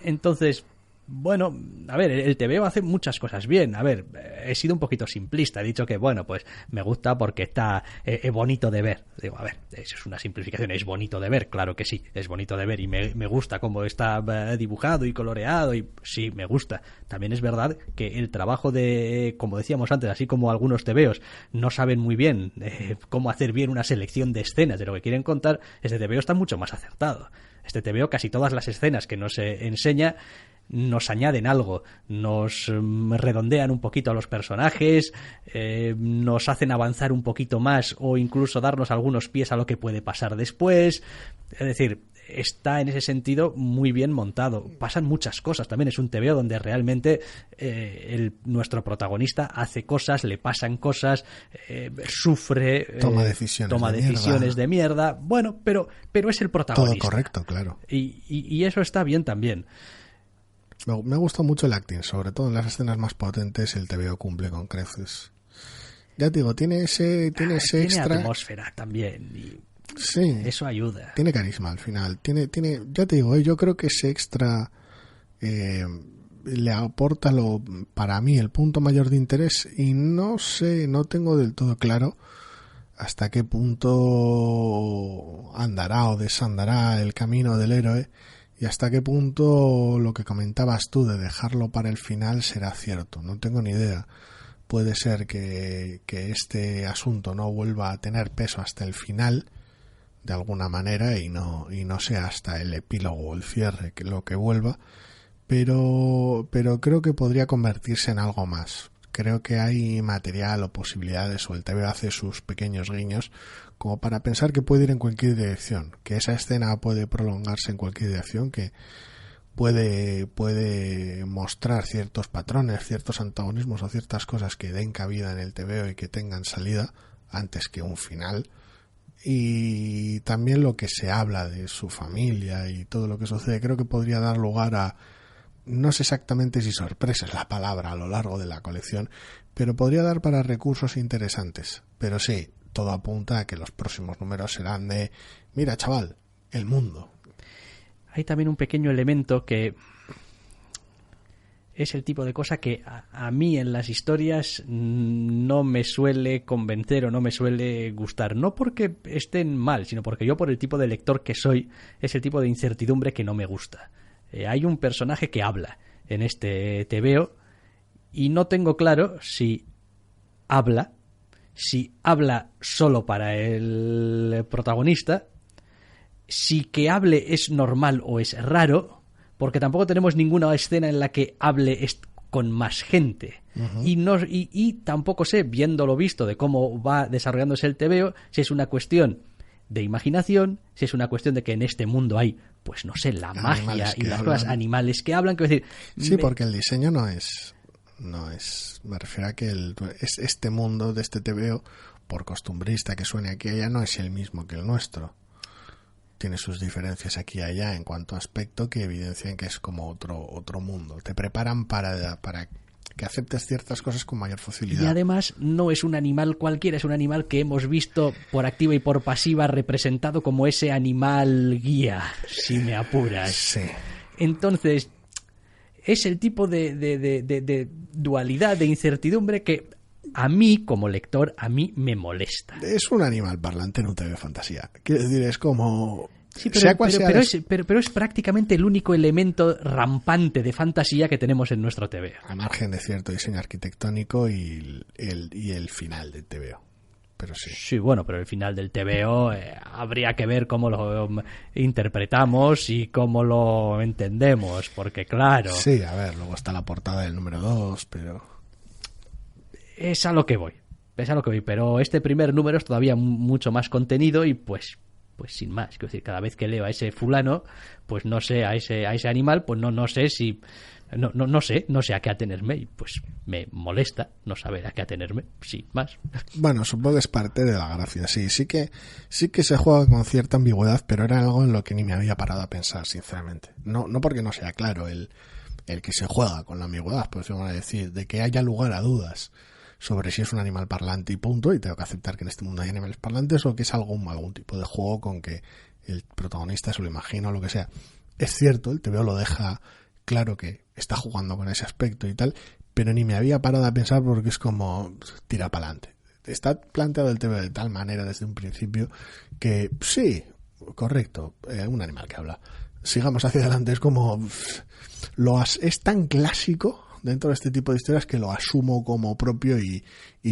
Speaker 1: Entonces, bueno, a ver, el TVO hace muchas cosas bien. A ver, he sido un poquito simplista. He dicho que, bueno, pues me gusta porque está bonito de ver. Digo, a ver, eso es una simplificación. Es bonito de ver, claro que sí, es bonito de ver. Y me gusta cómo está dibujado y coloreado. Y sí, me gusta. También es verdad que el trabajo de, como decíamos antes, así como algunos TVOs no saben muy bien cómo hacer bien una selección de escenas de lo que quieren contar, este TVO está mucho más acertado. Este TVO, casi todas las escenas que nos enseña, nos añaden algo, nos redondean un poquito a los personajes, nos hacen avanzar un poquito más o incluso darnos algunos pies a lo que puede pasar después. Es decir, está en ese sentido muy bien montado. Pasan muchas cosas. También es un TVO donde realmente nuestro protagonista hace cosas, le pasan cosas, sufre,
Speaker 2: toma decisiones
Speaker 1: de mierda. Bueno, pero es el protagonista.
Speaker 2: Todo correcto, claro.
Speaker 1: Y eso está bien también.
Speaker 2: Me gusta mucho el acting, sobre todo en las escenas más potentes el TVO cumple con creces. Ya te digo, tiene ese extra...
Speaker 1: Tiene atmósfera también y
Speaker 2: sí,
Speaker 1: eso ayuda.
Speaker 2: Tiene carisma al final. Tiene, ya te digo, yo creo que ese extra le aporta para mí el punto mayor de interés y no sé, no tengo del todo claro hasta qué punto andará o desandará el camino del héroe. Y hasta qué punto lo que comentabas tú de dejarlo para el final será cierto. No tengo ni idea. Puede ser que este asunto no vuelva a tener peso hasta el final, de alguna manera, y no sea hasta el epílogo o el cierre lo que vuelva. Pero creo que podría convertirse en algo más. Creo que hay material o posibilidades, o el TV hace sus pequeños guiños, como para pensar que puede ir en cualquier dirección, que esa escena puede prolongarse en cualquier dirección, que puede mostrar ciertos patrones, ciertos antagonismos o ciertas cosas que den cabida en el TVO y que tengan salida antes que un final. Y también lo que se habla de su familia y todo lo que sucede, creo que podría dar lugar a, no sé exactamente si sorpresa es la palabra a lo largo de la colección, pero podría dar para recursos interesantes. Pero sí, todo apunta a que los próximos números serán de, mira chaval, el mundo.
Speaker 1: Hay también un pequeño elemento que es el tipo de cosa que a mí en las historias no me suele convencer o no me suele gustar. No porque estén mal, sino porque yo, por el tipo de lector que soy, es el tipo de incertidumbre que no me gusta. Hay un personaje que habla en este TVO y no tengo claro si habla solo para el protagonista, si que hable es normal o es raro, porque tampoco tenemos ninguna escena en la que hable con más gente. Uh-huh. Y tampoco sé, viendo lo visto de cómo va desarrollándose el TVO, si es una cuestión de imaginación, si es una cuestión de que en este mundo hay, pues no sé, la magia y las cosas, animales que hablan, quiero decir...
Speaker 2: Sí, porque el diseño no es, me refiero a que este mundo de este TVO, por costumbrista que suene aquí y allá, no es el mismo que el nuestro. Tiene sus diferencias aquí y allá en cuanto a aspecto que evidencian que es como otro mundo. Te preparan para que aceptes ciertas cosas con mayor facilidad.
Speaker 1: Y además no es un animal cualquiera, es un animal que hemos visto por activa y por pasiva representado como ese animal guía, si me apuras.
Speaker 2: Sí.
Speaker 1: Entonces, es el tipo de dualidad, de incertidumbre que a mí, como lector, a mí me molesta.
Speaker 2: Es un animal parlante en un TV fantasía. Quiero decir, es como...
Speaker 1: Sí, pero es prácticamente el único elemento rampante de fantasía que tenemos en nuestro TVO.
Speaker 2: A margen de cierto diseño arquitectónico y el final del TVO. Pero sí.
Speaker 1: Sí, bueno, pero el final del TVO habría que ver cómo lo interpretamos y cómo lo entendemos, porque claro...
Speaker 2: Sí, a ver, luego está la portada del número 2, pero...
Speaker 1: Es a lo que voy, pero este primer número es todavía mucho más contenido y pues sin más. Quiero decir, cada vez que leo a ese fulano, pues no sé, a ese animal, pues no sé si No sé a qué atenerme y pues me molesta no saber a qué atenerme, sí, más.
Speaker 2: Bueno, supongo que es parte de la gracia, sí que se juega con cierta ambigüedad, pero era algo en lo que ni me había parado a pensar, sinceramente. No porque no sea claro el que se juega con la ambigüedad, pues vamos a decir, de que haya lugar a dudas sobre si es un animal parlante y punto, y tengo que aceptar que en este mundo hay animales parlantes, o que es algún tipo de juego con que el protagonista se lo imagina o lo que sea. Es cierto, el TVO lo deja claro que está jugando con ese aspecto y tal, pero ni me había parado a pensar porque es como tira para adelante. Está planteado el TVO de tal manera desde un principio que sí, correcto, un animal que habla. Sigamos hacia adelante, es como es tan clásico dentro de este tipo de historias que lo asumo como propio y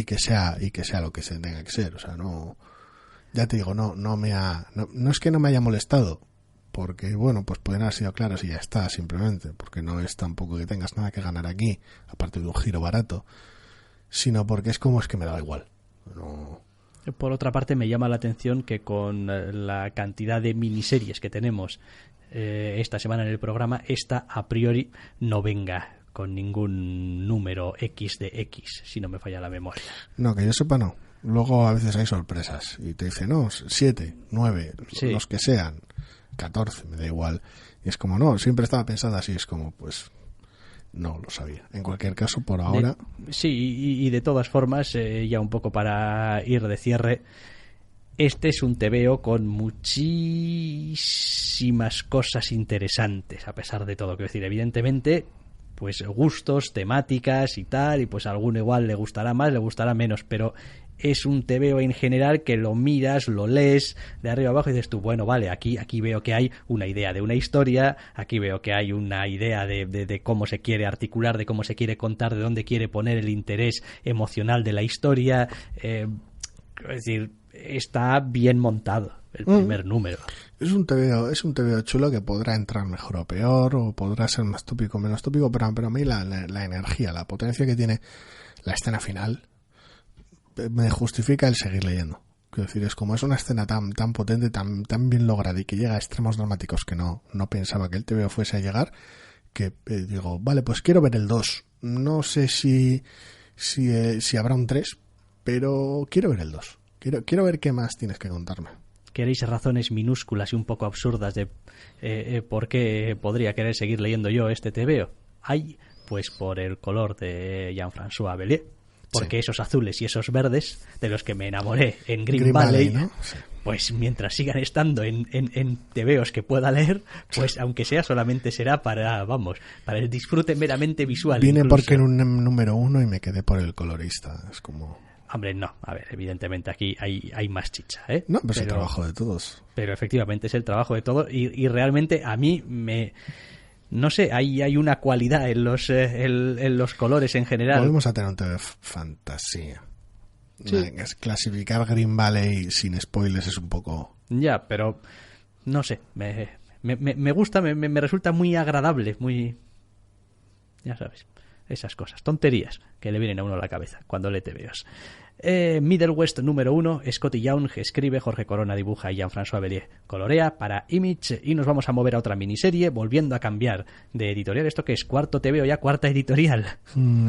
Speaker 2: que sea lo que se tenga que ser. O sea, no, ya te digo, no es que no me haya molestado, porque bueno, pues pueden haber sido claros y ya está, simplemente, porque no es tampoco que tengas nada que ganar aquí, aparte de un giro barato, sino porque es que me da igual. No.
Speaker 1: Por otra parte, me llama la atención que con la cantidad de miniseries que tenemos esta semana en el programa, esta a priori no venga con ningún número X de X, si no me falla la memoria.
Speaker 2: No, que yo sepa no. Luego a veces hay sorpresas y te dicen, no, 7, 9, sí, los que sean, 14, me da igual. Y es como, no, siempre estaba pensando así, es como, pues, no lo sabía. En cualquier caso, por ahora...
Speaker 1: Sí, y de todas formas, ya un poco para ir de cierre, este es un TVO con muchísimas cosas interesantes, a pesar de todo. Quiero decir, evidentemente, pues gustos, temáticas y tal, y pues a alguno igual le gustará más, le gustará menos, pero es un TVO en general que lo miras, lo lees de arriba abajo y dices tú, bueno, vale, aquí veo que hay una idea de una historia, aquí veo que hay una idea de cómo se quiere articular, de cómo se quiere contar, de dónde quiere poner el interés emocional de la historia. Es decir, está bien montado el primer número.
Speaker 2: Es un TVO chulo que podrá entrar mejor o peor, o podrá ser más tópico o menos tópico, pero a mí la energía, la potencia que tiene la escena final me justifica el seguir leyendo. Quiero decir, es como es una escena tan potente, tan bien lograda y que llega a extremos dramáticos que no pensaba que el TVO fuese a llegar, que digo, vale, pues quiero ver el 2. No sé si habrá un 3, pero quiero ver el 2. Quiero ver qué más tienes que contarme.
Speaker 1: ¿Queréis razones minúsculas y un poco absurdas de por qué podría querer seguir leyendo yo este TVO? Hay, pues por el color de Jean-François Bélier. Porque sí, esos azules y esos verdes de los que me enamoré en Green Valley, ¿no? Sí. Pues mientras sigan estando en TVOs que pueda leer, pues sí, aunque sea solamente será para el disfrute meramente visual.
Speaker 2: Vine incluso porque en un número 1 y me quedé por el colorista. Es como...
Speaker 1: Hombre, no. A ver, evidentemente aquí hay más chicha, ¿eh?
Speaker 2: No, pero es el trabajo de todos.
Speaker 1: Pero efectivamente es el trabajo de todos y realmente a mí me... No sé, hay una cualidad en los colores en general.
Speaker 2: Volvemos a tener un TV fantasía. Sí. Clasificar Green Valley sin spoilers es un poco...
Speaker 1: Ya, pero no sé, me gusta, me resulta muy agradable, muy... Ya sabes, esas cosas, tonterías que le vienen a uno a la cabeza cuando lee TVOs. Middle West número 1, Scotty Young escribe, Jorge Corona dibuja y Jean-François Bélier colorea para Image, y nos vamos a mover a otra miniserie, volviendo a cambiar de editorial. ¿Esto qué es? ¿Cuarto TVO ya? ¿Cuarta editorial?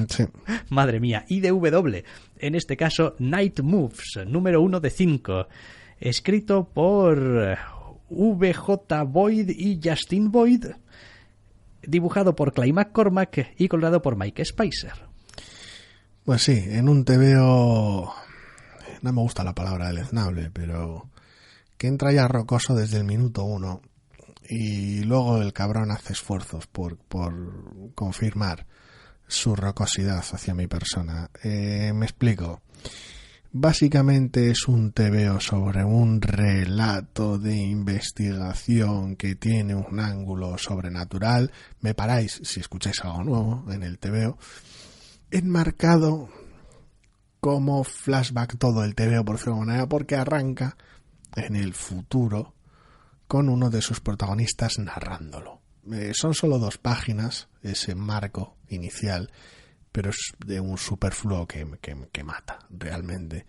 Speaker 2: Sí.
Speaker 1: Madre mía. IDW, en este caso Night Moves, número 1 de 5, escrito por VJ Boyd y Justin Boyd, dibujado por Clay McCormack y colorado por Mike Spicer.
Speaker 2: Pues sí, en un TVO, no me gusta la palabra deleznable, pero que entra ya rocoso desde el minuto 1 y luego el cabrón hace esfuerzos por confirmar su rocosidad hacia mi persona. Me explico. Básicamente es un TVO sobre un relato de investigación que tiene un ángulo sobrenatural. Me paráis si escucháis algo nuevo en el TVO. Enmarcado como flashback todo el TVO, por decirlo de alguna manera, porque arranca en el futuro con uno de sus protagonistas narrándolo. Son solo 2 páginas ese marco inicial, pero es de un superfluo que mata realmente,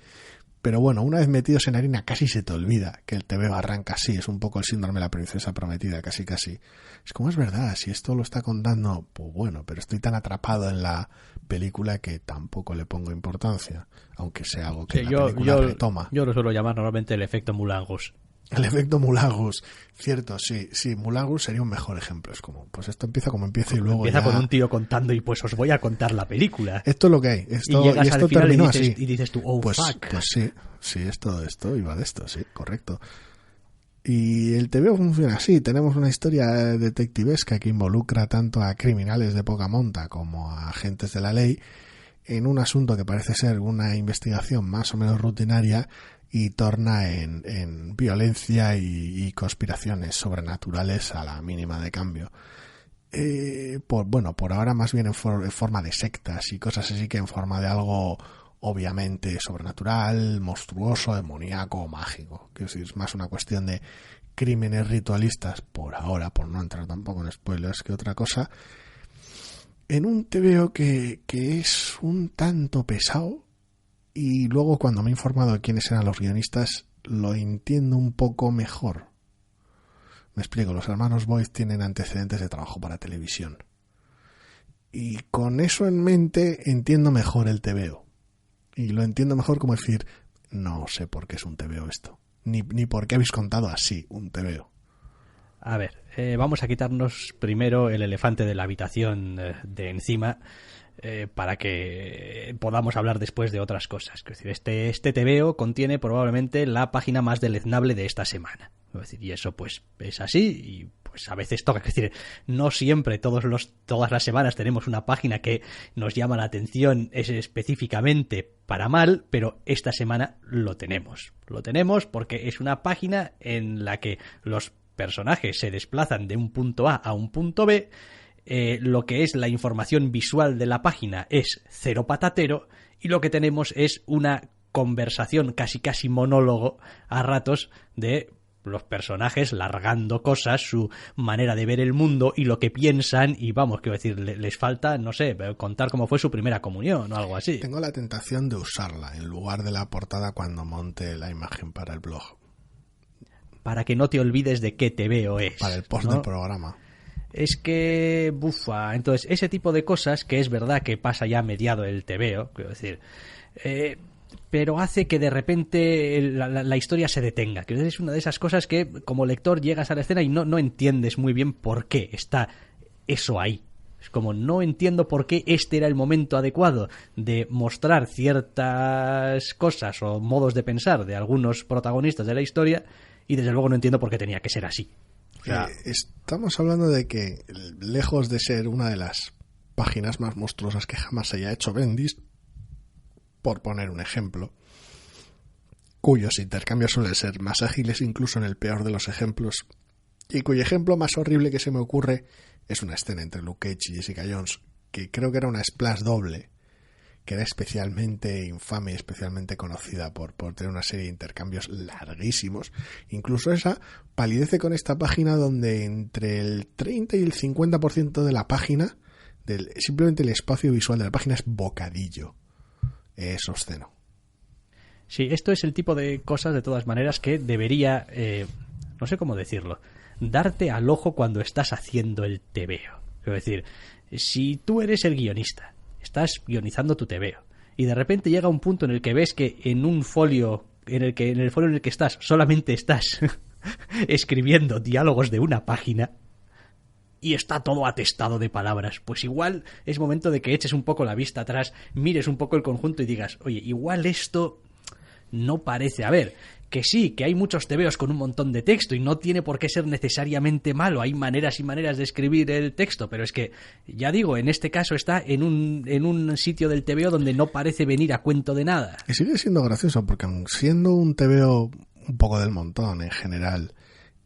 Speaker 2: Pero bueno, una vez metidos en harina casi se te olvida que el TVO arranca así. Es un poco el síndrome de la princesa prometida, casi. Es como, es verdad, si esto lo está contando, pues bueno, pero estoy tan atrapado en la película que tampoco le pongo importancia, aunque sea algo que la película retoma.
Speaker 1: Yo lo suelo llamar normalmente el efecto Moulin Rouge.
Speaker 2: El efecto Moulin Rouge, cierto, sí, Moulin Rouge sería un mejor ejemplo. Es como, pues esto empieza como empieza y luego
Speaker 1: empieza
Speaker 2: ya...
Speaker 1: con un tío contando y pues os voy a contar la película.
Speaker 2: Esto es lo que hay, y esto terminó así.
Speaker 1: Y dices tú, oh,
Speaker 2: pues,
Speaker 1: fuck.
Speaker 2: Pues sí, esto iba de esto, sí, correcto. Y el TVO funciona así, tenemos una historia detectivesca que involucra tanto a criminales de poca monta como a agentes de la ley en un asunto que parece ser una investigación más o menos rutinaria y torna en violencia y conspiraciones sobrenaturales a la mínima de cambio. Por ahora más bien en forma de sectas y cosas así que en forma de algo obviamente sobrenatural, monstruoso, demoníaco o mágico. Que es más una cuestión de crímenes ritualistas, por ahora, por no entrar tampoco en spoilers, que otra cosa, en un TVO que es un tanto pesado. Y luego cuando me he informado de quiénes eran los guionistas, lo entiendo un poco mejor. Me explico, los hermanos Boyd tienen antecedentes de trabajo para televisión. Y con eso en mente entiendo mejor el TVO. Y lo entiendo mejor como decir, no sé por qué es un TVO esto. Ni por qué habéis contado así un TVO.
Speaker 1: A ver, vamos a quitarnos primero el elefante de la habitación de encima. Para que podamos hablar después de otras cosas. Es decir, este TVO contiene probablemente la página más deleznable de esta semana. Es decir, y eso pues es así y pues a veces toca. Es decir, no siempre todas las semanas tenemos una página que nos llama la atención específicamente para mal, pero esta semana lo tenemos. Lo tenemos porque es una página en la que los personajes se desplazan de un punto A un punto B. Lo que es la información visual de la página es cero patatero y lo que tenemos es una conversación casi monólogo a ratos de los personajes largando cosas, su manera de ver el mundo y lo que piensan y vamos, quiero decir, les falta, no sé, contar cómo fue su primera comunión o algo así.
Speaker 2: Tengo la tentación de usarla en lugar de la portada cuando monte la imagen para el blog.
Speaker 1: Para que no te olvides de qué TVO es.
Speaker 2: Para el post, ¿no?, del programa.
Speaker 1: Es que, bufa, entonces ese tipo de cosas que es verdad que pasa ya mediado el TVO, quiero decir, pero hace que de repente la historia se detenga, que es una de esas cosas que como lector llegas a la escena y no entiendes muy bien por qué está eso ahí. Es como, no entiendo por qué este era el momento adecuado de mostrar ciertas cosas o modos de pensar de algunos protagonistas de la historia y desde luego no entiendo por qué tenía que ser así. O sea,
Speaker 2: estamos hablando de que, lejos de ser una de las páginas más monstruosas que jamás haya hecho Bendis, por poner un ejemplo, cuyos intercambios suelen ser más ágiles incluso en el peor de los ejemplos, y cuyo ejemplo más horrible que se me ocurre es una escena entre Luke Cage y Jessica Jones, que creo que era una splash doble, que era especialmente infame y especialmente conocida por tener una serie de intercambios larguísimos. Incluso esa palidece con esta página donde entre el 30 y el 50% de la página, simplemente el espacio visual de la página es bocadillo. Es obsceno.
Speaker 1: Sí, esto es el tipo de cosas, de todas maneras, que debería, no sé cómo decirlo, darte al ojo cuando estás haciendo el TVO. Es decir, si tú eres el guionista, estás guionizando tu TVO y de repente llega un punto en el que ves que en un folio, en el folio en el que estás, solamente estás escribiendo diálogos de una página y está todo atestado de palabras, pues igual es momento de que eches un poco la vista atrás, mires un poco el conjunto y digas, oye, igual esto no parece... A ver, que sí, que hay muchos TVOs con un montón de texto y no tiene por qué ser necesariamente malo, hay maneras y maneras de escribir el texto, pero es que, ya digo, en este caso está en un sitio del TVO donde no parece venir a cuento de nada.
Speaker 2: Y sigue siendo gracioso, porque aun siendo un TVO un poco del montón en general,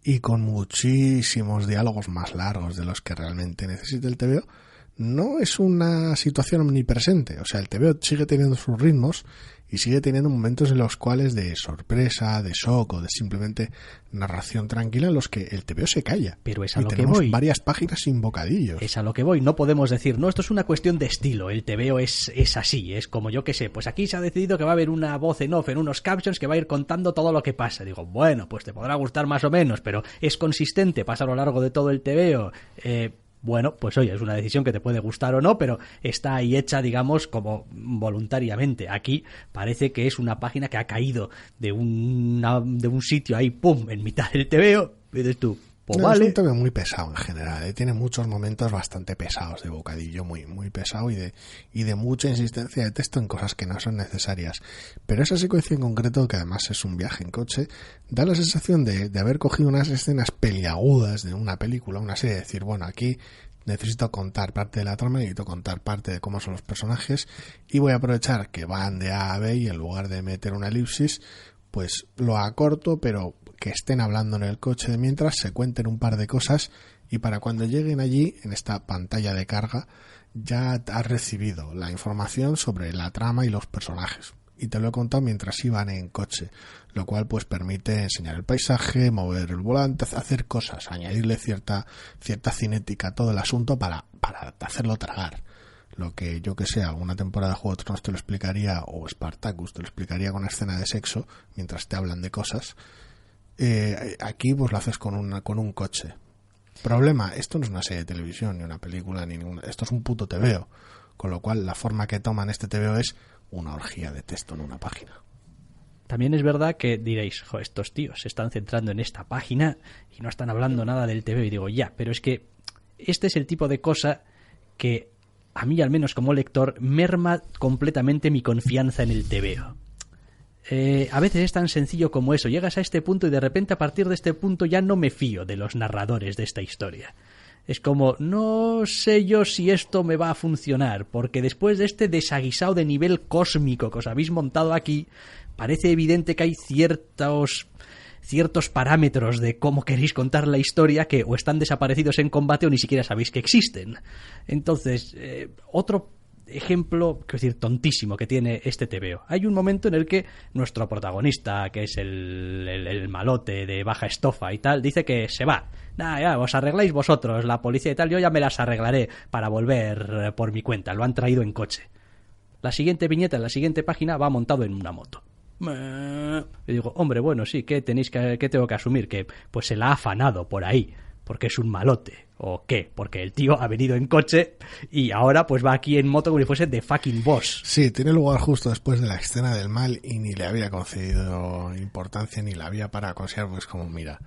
Speaker 2: y con muchísimos diálogos más largos de los que realmente necesita el TVO, no es una situación omnipresente. O sea, el TVO sigue teniendo sus ritmos y sigue teniendo momentos en los cuales de sorpresa, de shock o de simplemente narración tranquila en los que el TVO se calla.
Speaker 1: Pero es a
Speaker 2: y
Speaker 1: lo que
Speaker 2: tenemos
Speaker 1: voy.
Speaker 2: varias páginas sin bocadillos.
Speaker 1: Es a lo que voy. No podemos decir, no, esto es una cuestión de estilo. El TVO es así. Es como yo que sé. Pues aquí se ha decidido que va a haber una voz en off en unos captions que va a ir contando todo lo que pasa. Digo, bueno, pues te podrá gustar más o menos, pero es consistente, pasa a lo largo de todo el TVO. Bueno, pues oye, es una decisión que te puede gustar o no, pero está ahí hecha, digamos, como voluntariamente. Aquí parece que es una página que ha caído de un sitio ahí, pum, en mitad del TVO. Y dices tú, pues
Speaker 2: No,
Speaker 1: vale.
Speaker 2: es un tema muy pesado en general, tiene muchos momentos bastante pesados de bocadillo, muy, muy pesado y de mucha insistencia de texto en cosas que no son necesarias. Pero esa secuencia en concreto, que además es un viaje en coche, da la sensación de haber cogido unas escenas peliagudas de una película, una serie, de decir, bueno, aquí necesito contar parte de la trama, necesito contar parte de cómo son los personajes y voy a aprovechar que van de A a B y en lugar de meter una elipsis, pues lo acorto, pero que estén hablando en el coche de mientras, se cuenten un par de cosas y para cuando lleguen allí, en esta pantalla de carga, ya has recibido la información sobre la trama y los personajes. Y te lo he contado mientras iban en coche, lo cual pues permite enseñar el paisaje, mover el volante, hacer cosas, añadirle cierta cinética a todo el asunto para hacerlo tragar. Lo que yo que sé, alguna temporada de Juego de Tronos te lo explicaría, o Spartacus te lo explicaría con una escena de sexo mientras te hablan de cosas. Aquí pues lo haces con un coche. Problema, esto no es una serie de televisión ni una película ni ninguna, esto es un puto TVO, con lo cual la forma que toman este TVO es una orgía de texto en una página.
Speaker 1: También es verdad que diréis, jo, estos tíos se están centrando en esta página y no están hablando nada del TVO, y digo, ya, pero es que este es el tipo de cosa que a mí, al menos como lector, merma completamente mi confianza en el TVO. A veces es tan sencillo como eso. Llegas a este punto y de repente a partir de este punto ya no me fío de los narradores de esta historia. Es como, no sé yo si esto me va a funcionar, porque después de este desaguisado de nivel cósmico que os habéis montado aquí, parece evidente que hay ciertos parámetros de cómo queréis contar la historia que o están desaparecidos en combate o ni siquiera sabéis que existen. Entonces, otro ejemplo, quiero decir, tontísimo que tiene este TVO. Hay un momento en el que nuestro protagonista, que es el malote de baja estofa y tal, dice que se va. Nah, ya, os arregláis vosotros, la policía y tal, yo ya me las arreglaré para volver por mi cuenta. Lo han traído en coche. La siguiente viñeta, en la siguiente página, va montado en una moto. Y digo, hombre, bueno, sí, ¿qué tengo que asumir? Que pues se la ha afanado por ahí, porque es un malote. ¿O qué? Porque el tío ha venido en coche y ahora pues va aquí en moto como si fuese The fucking boss.
Speaker 2: Sí, tiene lugar justo después de la escena del mal y ni le había concedido importancia ni la había para considerar, pues como, mira,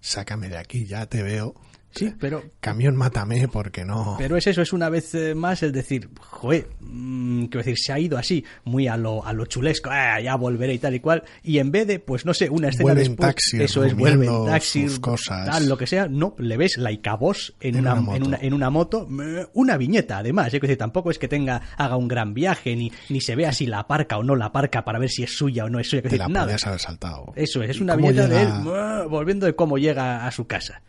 Speaker 2: sácame de aquí, ya te veo.
Speaker 1: Sí, pero...
Speaker 2: Camión, mátame, porque no...
Speaker 1: Pero es eso, es una vez más el decir, joder, quiero decir, se ha ido así, muy a lo chulesco, ya volveré y tal y cual, y en vez de, pues no sé, una escena
Speaker 2: vuelve
Speaker 1: después,
Speaker 2: en taxi,
Speaker 1: eso es, vuelve en taxi,
Speaker 2: sus cosas.
Speaker 1: Tal, lo que sea, no, le ves Laika Boss en una moto, una viñeta además, es decir, tampoco es que haga un gran viaje, ni se vea si la aparca o no la aparca para ver si es suya o no es suya,
Speaker 2: Te la
Speaker 1: nada.
Speaker 2: podías haber saltado.
Speaker 1: Eso es una viñeta de él volviendo de cómo llega a su casa.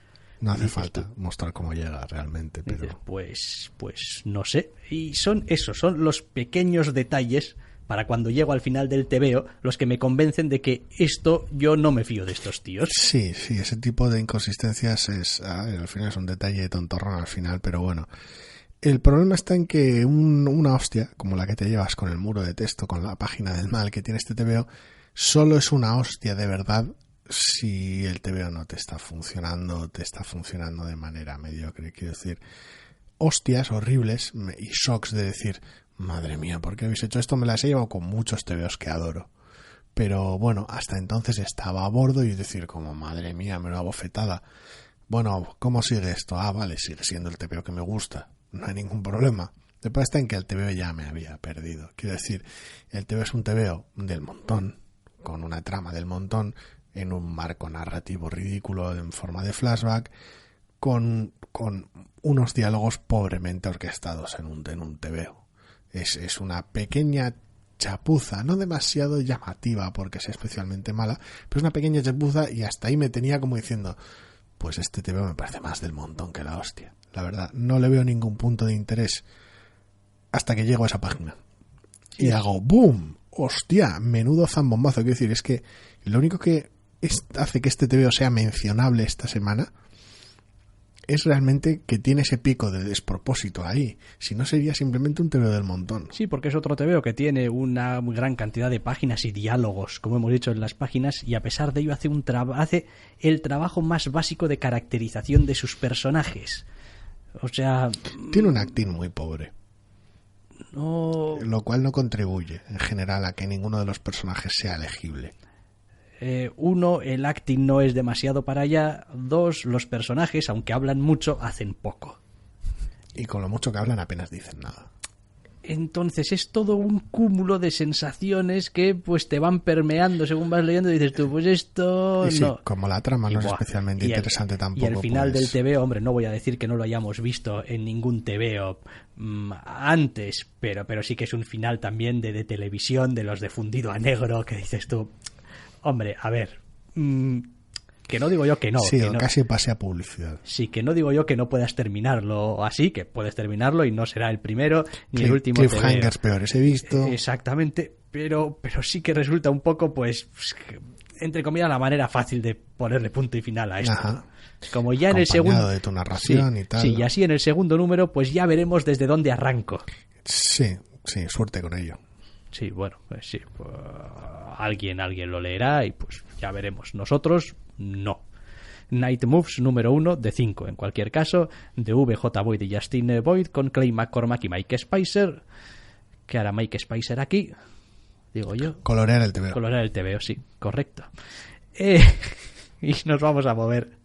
Speaker 2: No hace falta mostrar cómo llega realmente, pero...
Speaker 1: Dices, pues no sé. Y son los pequeños detalles para cuando llego al final del TVO los que me convencen de que esto yo no me fío de estos tíos.
Speaker 2: Sí, ese tipo de inconsistencias al final es un detalle tontorrón al final, pero bueno. El problema está en que una hostia, como la que te llevas con el muro de texto, con la página del mal que tiene este TVO, solo es una hostia de verdad si el TVO no te está funcionando de manera mediocre. Quiero decir, hostias horribles y shocks de decir, madre mía, ¿por qué habéis hecho esto? Me las he llevado con muchos TVOs que adoro. Pero bueno, hasta entonces estaba a bordo y decir como, madre mía, me lo hago bofetada. Bueno, ¿cómo sigue esto? Vale, sigue siendo el TVO que me gusta. No hay ningún problema. Después está en que el TVO ya me había perdido. Quiero decir, el TVO es un TVO del montón, con una trama del montón, en un marco narrativo ridículo en forma de flashback, con unos diálogos pobremente orquestados en un TVO. Es una pequeña chapuza, no demasiado llamativa porque es especialmente mala, pero es una pequeña chapuza y hasta ahí me tenía como diciendo, pues este TVO me parece más del montón que la hostia. La verdad, no le veo ningún punto de interés hasta que llego a esa página. Y hago ¡boom! hostia, menudo zambombazo. Quiero decir, es que lo único que hace que este TVO sea mencionable esta semana es realmente que tiene ese pico de despropósito ahí. Si no, sería simplemente un TVO del montón.
Speaker 1: Sí, porque es otro TVO que tiene una muy gran cantidad de páginas y diálogos, como hemos dicho en las páginas, y a pesar de ello hace el trabajo más básico de caracterización de sus personajes. O sea...
Speaker 2: Tiene un acting muy pobre.
Speaker 1: No...
Speaker 2: Lo cual no contribuye, en general, a que ninguno de los personajes sea legible.
Speaker 1: Uno, el acting no es demasiado para allá. Dos, los personajes, aunque hablan mucho, hacen poco.
Speaker 2: Y con lo mucho que hablan apenas dicen nada.
Speaker 1: Entonces es todo un cúmulo de sensaciones que pues te van permeando según vas leyendo y dices tú, pues esto
Speaker 2: y sí,
Speaker 1: no.
Speaker 2: Como la trama no es especialmente interesante tampoco.
Speaker 1: Y el final
Speaker 2: pues...
Speaker 1: del TVO, hombre, no voy a decir que no lo hayamos visto en ningún TVO antes, pero sí que es un final también de televisión, de los de fundido a negro, que dices tú, hombre, a ver, que no digo yo que no.
Speaker 2: Sí,
Speaker 1: que no,
Speaker 2: casi pase a publicidad.
Speaker 1: Sí, que no digo yo que no puedas terminarlo así, que puedes terminarlo y no será el primero ni el último.
Speaker 2: Cliffhangers peores he visto.
Speaker 1: Exactamente, pero sí que resulta un poco, pues, entre comillas, la manera fácil de ponerle punto y final a esto.
Speaker 2: Ajá.
Speaker 1: Como ya en el segundo...
Speaker 2: de tu narración y tal.
Speaker 1: Sí, y así en el segundo número, pues ya veremos desde dónde arranco.
Speaker 2: Sí, suerte con ello.
Speaker 1: Sí, bueno, pues sí, pues, alguien lo leerá y pues ya veremos. Nosotros, no. Night Moves número 1 de 5, en cualquier caso, de VJ Boyd y Justine Boyd, con Clay McCormack y Mike Spicer. ¿Qué hará Mike Spicer aquí? Digo yo.
Speaker 2: Colorear el TVO.
Speaker 1: Colorear el TVO, sí, correcto. Y nos vamos a mover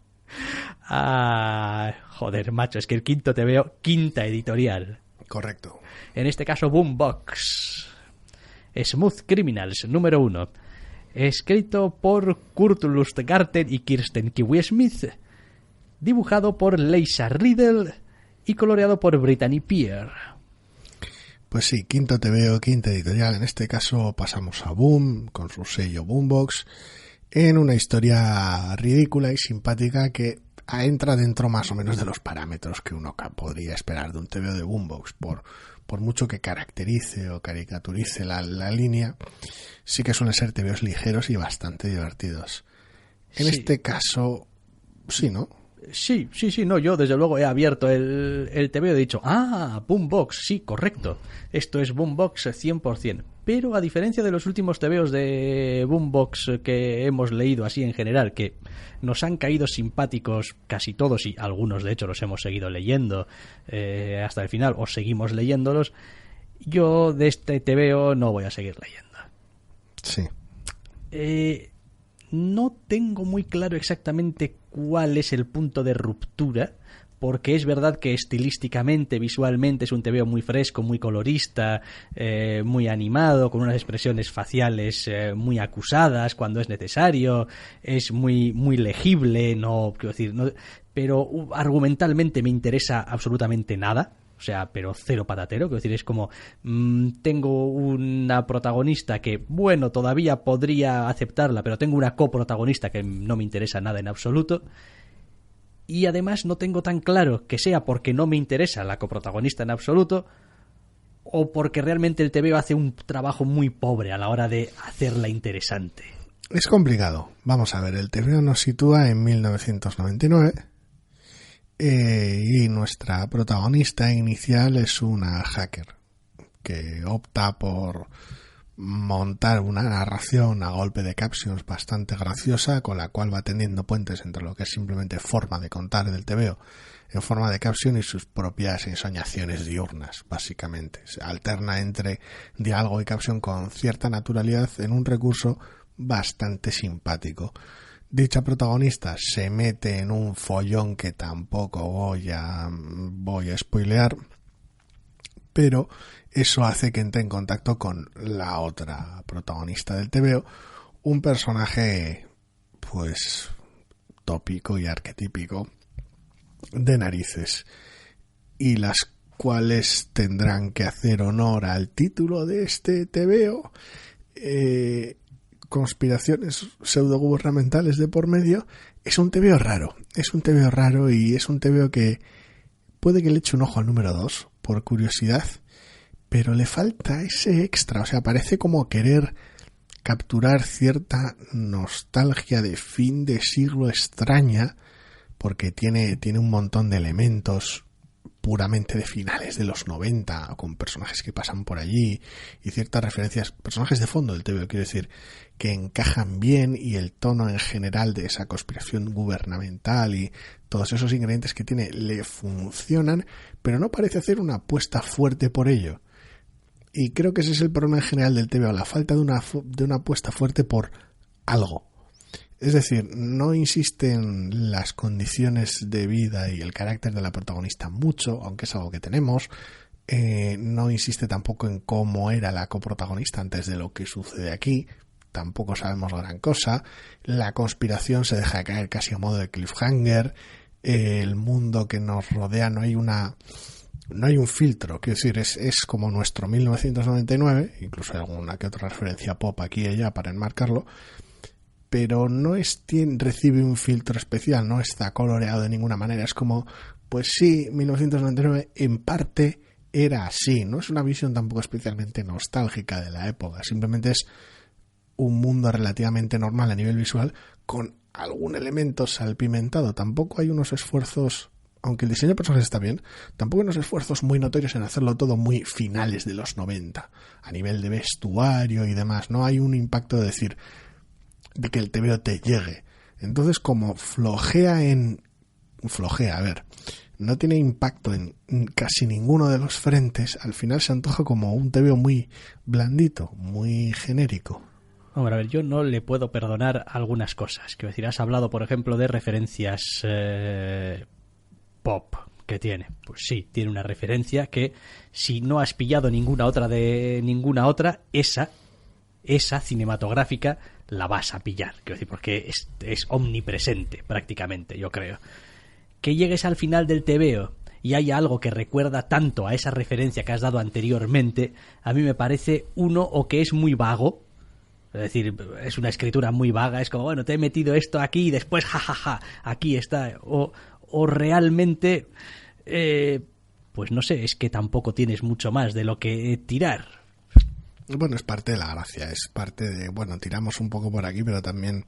Speaker 1: a... Joder, macho, es que el quinto TVO, quinta editorial.
Speaker 2: Correcto.
Speaker 1: En este caso, Boombox. Smooth Criminals, número 1. Escrito por Kurt Lustgarten y Kirsten Kiwi Smith. Dibujado por Lisa Riddle y coloreado por Brittany Peer.
Speaker 2: Pues sí, quinto TVO, quinta editorial. En este caso pasamos a Boom, con su sello Boombox, en una historia ridícula y simpática que entra dentro más o menos de los parámetros que uno podría esperar de un TVO de Boombox. Por mucho que caracterice o caricaturice la línea, sí que suelen ser TVOs ligeros y bastante divertidos. En este caso, sí, ¿no?
Speaker 1: Sí, no, yo desde luego he abierto el TVO y he dicho, Boombox, sí, correcto, esto es Boombox 100%, pero a diferencia de los últimos TVOs de Boombox que hemos leído así en general, que nos han caído simpáticos casi todos y algunos de hecho los hemos seguido leyendo hasta el final o seguimos leyéndolos, yo de este TVO no voy a seguir leyendo.
Speaker 2: Sí.
Speaker 1: No tengo muy claro exactamente cuál es el punto de ruptura, porque es verdad que estilísticamente, visualmente es un TVO muy fresco, muy colorista, muy animado, con unas expresiones faciales muy acusadas cuando es necesario, es muy legible, pero argumentalmente me interesa absolutamente nada. O sea, pero cero patatero, quiero decir, es como tengo una protagonista que, bueno, todavía podría aceptarla, pero tengo una coprotagonista que no me interesa nada en absoluto. Y además no tengo tan claro que sea porque no me interesa la coprotagonista en absoluto o porque realmente el TVO hace un trabajo muy pobre a la hora de hacerla interesante.
Speaker 2: Es complicado. Vamos a ver, el TVO nos sitúa en 1999. Y nuestra protagonista inicial es una hacker que opta por montar una narración a golpe de captions bastante graciosa, con la cual va tendiendo puentes entre lo que es simplemente forma de contar del TVO en forma de caption y sus propias ensoñaciones diurnas, básicamente. Se alterna entre diálogo y caption con cierta naturalidad en un recurso bastante simpático. Dicha protagonista se mete en un follón que tampoco voy a spoilear, pero eso hace que entre en contacto con la otra protagonista del TVO, un personaje pues tópico y arquetípico de narices, y las cuales tendrán que hacer honor al título de este TVO, conspiraciones pseudogubernamentales de por medio. Es un TVO raro y es un TVO que puede que le eche un ojo al número 2 por curiosidad, pero le falta ese extra, o sea, parece como querer capturar cierta nostalgia de fin de siglo extraña, porque tiene un montón de elementos puramente de finales de los 90, con personajes que pasan por allí y ciertas referencias, personajes de fondo del TVO, quiero decir, que encajan bien, y el tono en general de esa conspiración gubernamental y todos esos ingredientes que tiene le funcionan, pero no parece hacer una apuesta fuerte por ello. Y creo que ese es el problema en general del TVO, la falta de una apuesta fuerte por algo. Es decir, no insiste en las condiciones de vida y el carácter de la protagonista mucho, aunque es algo que tenemos. No insiste tampoco en cómo era la coprotagonista antes de lo que sucede aquí. Tampoco sabemos gran cosa. La conspiración se deja caer casi a modo de cliffhanger. El mundo que nos rodea no hay un filtro, quiero decir, es como nuestro 1999, incluso hay alguna que otra referencia pop aquí y allá para enmarcarlo, pero no recibe un filtro especial, no está coloreado de ninguna manera. Es como, pues sí, 1999 en parte era así, no es una visión tampoco especialmente nostálgica de la época, simplemente es un mundo relativamente normal a nivel visual con algún elemento salpimentado. Tampoco hay unos esfuerzos, aunque el diseño de personajes está bien, tampoco hay unos esfuerzos muy notorios en hacerlo todo muy finales de los 90, a nivel de vestuario y demás. No hay un impacto de decir, de que el TVO te llegue. Entonces, como no tiene impacto en casi ninguno de los frentes, al final se antoja como un TVO muy blandito, muy genérico.
Speaker 1: Hombre, a ver, yo no le puedo perdonar algunas cosas. Quiero decir, has hablado, por ejemplo, de referencias pop que tiene. Pues sí, tiene una referencia que, si no has pillado ninguna otra, esa cinematográfica la vas a pillar, quiero decir, porque es omnipresente prácticamente, yo creo. Que llegues al final del TVO y haya algo que recuerda tanto a esa referencia que has dado anteriormente, a mí me parece, o que es muy vago, es decir, es una escritura muy vaga, es como, bueno, te he metido esto aquí y después, jajaja, aquí está, o realmente, pues no sé, es que tampoco tienes mucho más de lo que tirar.
Speaker 2: Bueno, es parte de la gracia, es parte de, bueno, tiramos un poco por aquí, pero también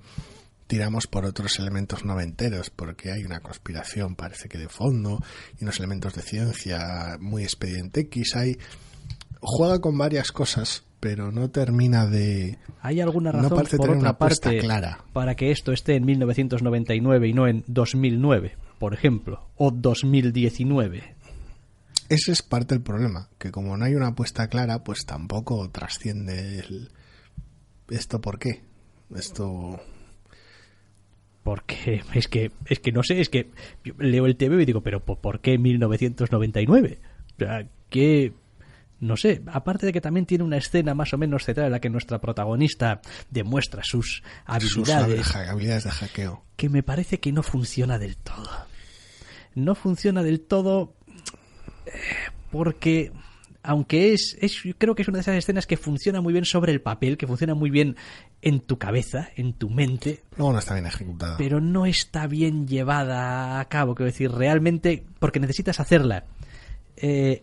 Speaker 2: tiramos por otros elementos noventeros, porque hay una conspiración, parece que de fondo, y unos elementos de ciencia muy Expediente X, juega con varias cosas, pero no termina de...
Speaker 1: ¿Hay alguna razón,
Speaker 2: no parece
Speaker 1: por
Speaker 2: tener
Speaker 1: otra
Speaker 2: una apuesta
Speaker 1: parte,
Speaker 2: clara
Speaker 1: para que esto esté en 1999 y no en 2009, por ejemplo, o 2019?
Speaker 2: Ese es parte del problema, que como no hay una apuesta clara, pues tampoco trasciende esto. ¿Por qué? Esto...
Speaker 1: Porque es que no sé, es que yo leo el TV y digo, pero ¿por qué 1999? O sea, que no sé, aparte de que también tiene una escena más o menos central en la que nuestra protagonista demuestra sus
Speaker 2: habilidades de hackeo,
Speaker 1: que me parece que no funciona del todo. No funciona del todo porque, aunque yo creo que es una de esas escenas que funciona muy bien sobre el papel, que funciona muy bien en tu cabeza, en tu mente.
Speaker 2: Luego no está bien ejecutada.
Speaker 1: Pero no está bien llevada a cabo, quiero decir, realmente, porque necesitas hacerla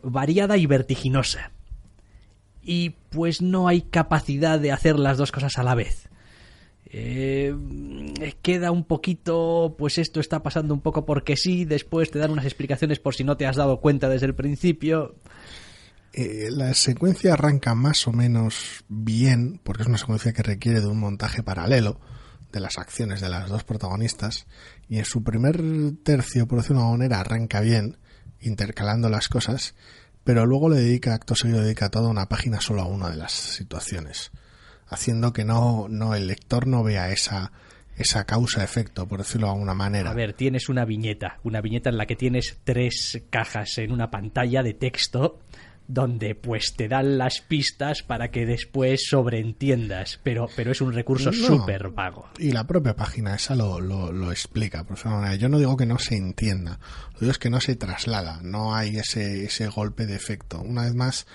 Speaker 1: variada y vertiginosa. Y pues no hay capacidad de hacer las dos cosas a la vez. Queda un poquito, pues esto está pasando un poco porque sí, después te dan unas explicaciones por si no te has dado cuenta desde el principio.
Speaker 2: La secuencia arranca más o menos bien, porque es una secuencia que requiere de un montaje paralelo de las acciones de las dos protagonistas, y en su primer tercio, por decirlo de una manera, arranca bien, intercalando las cosas, pero luego acto seguido dedica toda una página solo a una de las situaciones, haciendo que el lector no vea esa causa-efecto, por decirlo de alguna manera.
Speaker 1: A ver, tienes una viñeta en la que tienes 3 cajas en una pantalla de texto donde pues te dan las pistas para que después sobreentiendas, pero es un recurso súper vago.
Speaker 2: Y la propia página esa lo explica, por decirlo de alguna manera. Yo no digo que no se entienda, lo digo es que no se traslada, no hay ese golpe de efecto. Una vez más,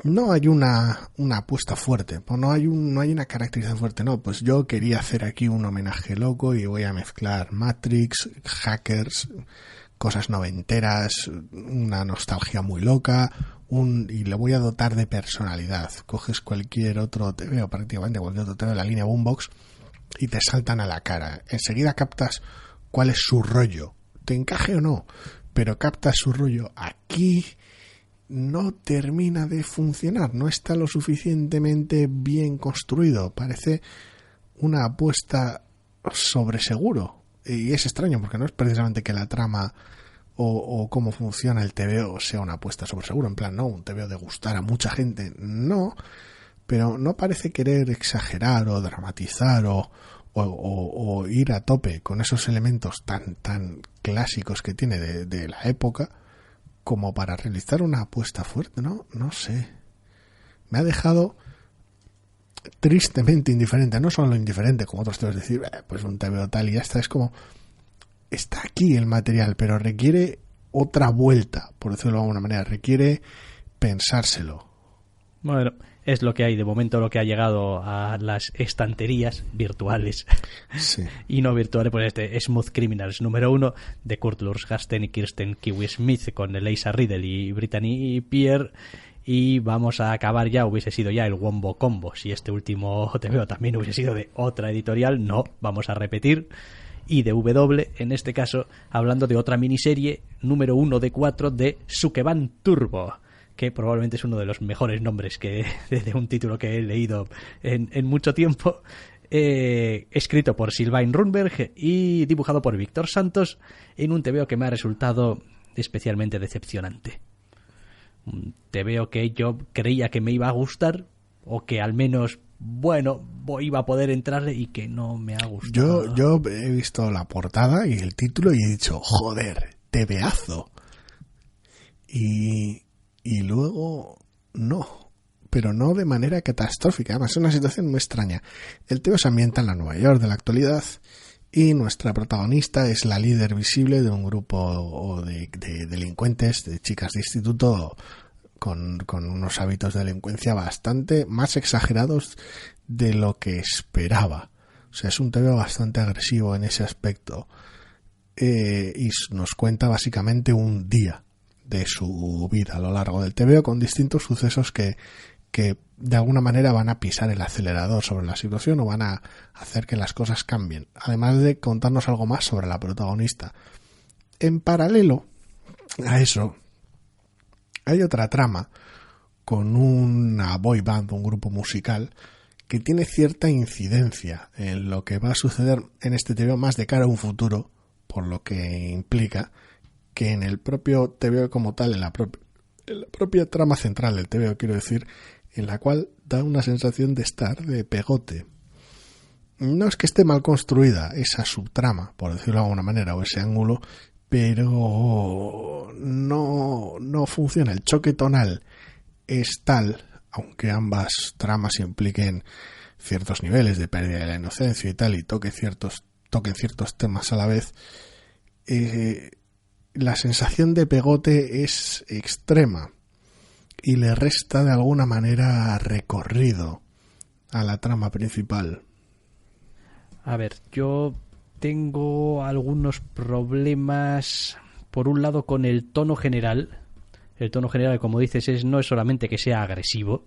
Speaker 2: no hay una apuesta fuerte, no hay una caracterización fuerte. No, pues yo quería hacer aquí un homenaje loco y voy a mezclar Matrix, hackers, cosas noventeras, una nostalgia muy loca, y le voy a dotar de personalidad. Coges cualquier otro TVO, prácticamente cualquier otro TVO de la línea Boombox, y te saltan a la cara. Enseguida captas cuál es su rollo. Te encaje o no, pero captas su rollo. Aquí no termina de funcionar, no está lo suficientemente bien construido. Parece una apuesta sobre seguro. Y es extraño porque no es precisamente que la trama o cómo funciona el TVO sea una apuesta sobre seguro. En plan, no, un TVO de gustar a mucha gente, no. Pero no parece querer exagerar o dramatizar o ir a tope con esos elementos tan clásicos que tiene de la época como para realizar una apuesta fuerte, ¿no? No sé. Me ha dejado tristemente indiferente, no solo indiferente como otros te vas a decir, pues un TVO tal y ya está, es como está aquí el material, pero requiere otra vuelta, por decirlo de alguna manera, requiere pensárselo.
Speaker 1: Bueno, es lo que hay de momento, lo que ha llegado a las estanterías virtuales.
Speaker 2: Sí.
Speaker 1: Y no virtuales, pues Smooth Criminals número 1 de Kurt Lorsgasten y Kirsten Kiwi Smith con Eliza Riddle y Brittany Pierre. Y vamos a acabar ya, hubiese sido ya el Wombo Combo. Si este último TVO también hubiese sido de otra editorial, no, vamos a repetir. Y de W, en este caso, hablando de otra miniserie, número 1 de 4 de Sukeban Turbo, que probablemente es uno de los mejores nombres que de un título que he leído en mucho tiempo, escrito por Sylvain Runberg y dibujado por Víctor Santos, en un TVO que me ha resultado especialmente decepcionante. Un TVO que yo creía que me iba a gustar, o que al menos, bueno, iba a poder entrarle, y que no me ha gustado.
Speaker 2: Yo he visto la portada y el título y he dicho, joder, TVazo. Y luego no, pero no de manera catastrófica. Además es una situación muy extraña. El TVO se ambienta en la Nueva York de la actualidad y nuestra protagonista es la líder visible de un grupo de delincuentes, de chicas de instituto con unos hábitos de delincuencia bastante más exagerados de lo que esperaba. O sea, es un TVO bastante agresivo en ese aspecto, y nos cuenta básicamente un día de su vida a lo largo del TVO, con distintos sucesos que de alguna manera van a pisar el acelerador sobre la situación o van a hacer que las cosas cambien, además de contarnos algo más sobre la protagonista. En paralelo a eso hay otra trama con una boy band, un grupo musical, que tiene cierta incidencia en lo que va a suceder en este TVO más de cara a un futuro, por lo que implica que en el propio TVO como tal, en la propia trama central del TVO, quiero decir, en la cual da una sensación de estar de pegote. No es que esté mal construida esa subtrama, por decirlo de alguna manera, o ese ángulo, pero no funciona. El choque tonal es tal, aunque ambas tramas impliquen ciertos niveles de pérdida de la inocencia y tal, y toquen ciertos temas a la vez, la sensación de pegote es extrema y le resta de alguna manera recorrido a la trama principal.
Speaker 1: A ver, yo tengo algunos problemas, por un lado, con el tono general. El tono general, como dices, no es solamente que sea agresivo,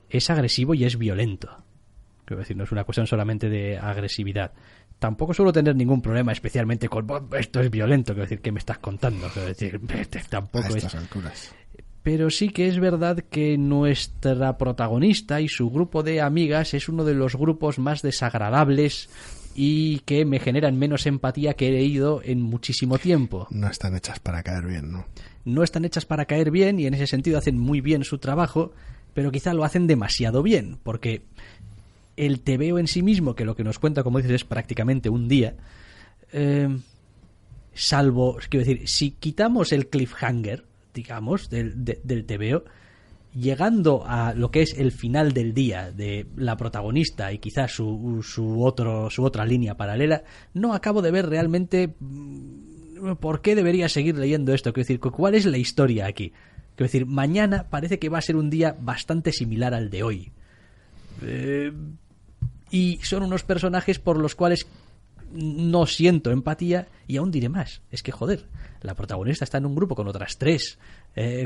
Speaker 1: es agresivo y es violento. Quiero decir, no es una cuestión solamente de agresividad. Tampoco suelo tener ningún problema especialmente con esto es violento, quiero decir, ¿qué me estás contando? Quiero decir, tampoco
Speaker 2: a estas
Speaker 1: es
Speaker 2: alturas.
Speaker 1: Pero sí que es verdad que nuestra protagonista y su grupo de amigas es uno de los grupos más desagradables y que me generan menos empatía que he leído en muchísimo tiempo.
Speaker 2: No están hechas para caer bien, ¿no?
Speaker 1: No están hechas para caer bien y en ese sentido hacen muy bien su trabajo, pero quizá lo hacen demasiado bien, porque el TVO en sí mismo, que lo que nos cuenta, como dices, es prácticamente un día, salvo, quiero decir, si quitamos el cliffhanger, digamos, del TVO, llegando a lo que es el final del día de la protagonista y quizás su otra línea paralela, no acabo de ver realmente por qué debería seguir leyendo esto. Quiero decir, ¿cuál es la historia aquí? Quiero decir, mañana parece que va a ser un día bastante similar al de hoy. Y son unos personajes por los cuales no siento empatía, y aún diré más, es que joder, la protagonista está en un grupo con otras 3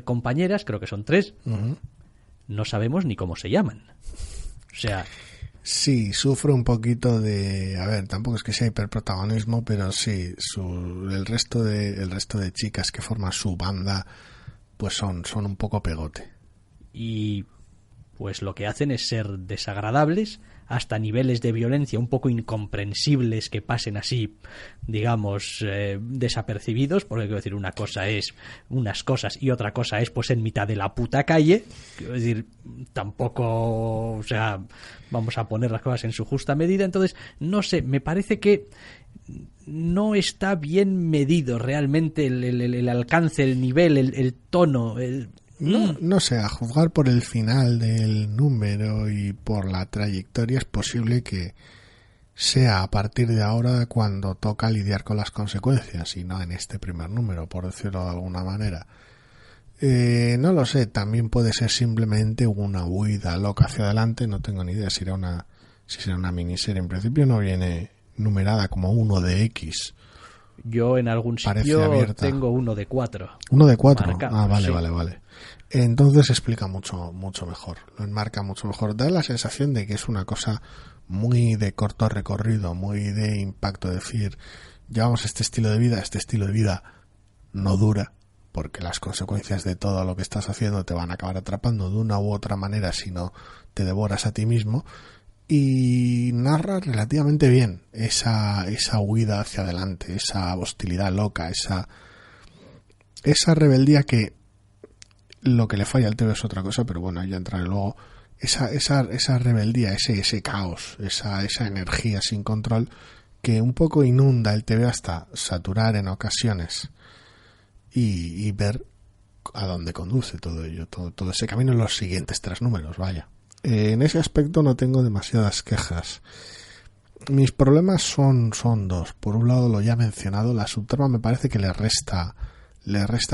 Speaker 1: compañeras, creo que son 3, no sabemos ni cómo se llaman. O sea...
Speaker 2: Sí, sufre un poquito de... A ver, tampoco es que sea hiperprotagonismo, pero sí, el resto de chicas que forman su banda, pues son un poco pegote.
Speaker 1: Y pues lo que hacen es ser desagradables hasta niveles de violencia un poco incomprensibles que pasen así, digamos, desapercibidos, porque quiero decir, una cosa es unas cosas y otra cosa es pues en mitad de la puta calle, quiero decir, tampoco, o sea, vamos a poner las cosas en su justa medida. Entonces, no sé, me parece que no está bien medido realmente el alcance, el nivel, el tono,
Speaker 2: No sé, a juzgar por el final del número y por la trayectoria es posible que sea a partir de ahora cuando toca lidiar con las consecuencias y no en este primer número, por decirlo de alguna manera. No lo sé, también puede ser simplemente una huida loca hacia adelante, no tengo ni idea si será una miniserie. En principio no viene numerada como 1 de X.
Speaker 1: Yo en algún sitio tengo 1 de 4.
Speaker 2: 1 de 4.
Speaker 1: Marcado,
Speaker 2: ah, vale,
Speaker 1: sí.
Speaker 2: vale. Entonces explica mucho mejor, lo enmarca mucho mejor. Da la sensación de que es una cosa muy de corto recorrido, muy de impacto. Es decir, llevamos este estilo de vida no dura, porque las consecuencias de todo lo que estás haciendo te van a acabar atrapando de una u otra manera si no te devoras a ti mismo. Y narra relativamente bien esa huida hacia adelante, esa hostilidad loca, esa rebeldía que lo que le falla al TV es otra cosa, pero bueno, ya entraré luego. Esa rebeldía, ese caos, esa energía sin control que un poco inunda el TV hasta saturar en ocasiones y ver a dónde conduce todo ello, todo ese camino en los siguientes 3 números, vaya. En ese aspecto no tengo demasiadas quejas. Mis problemas son 2. Por un lado, lo ya mencionado, la subtrama me parece que le resta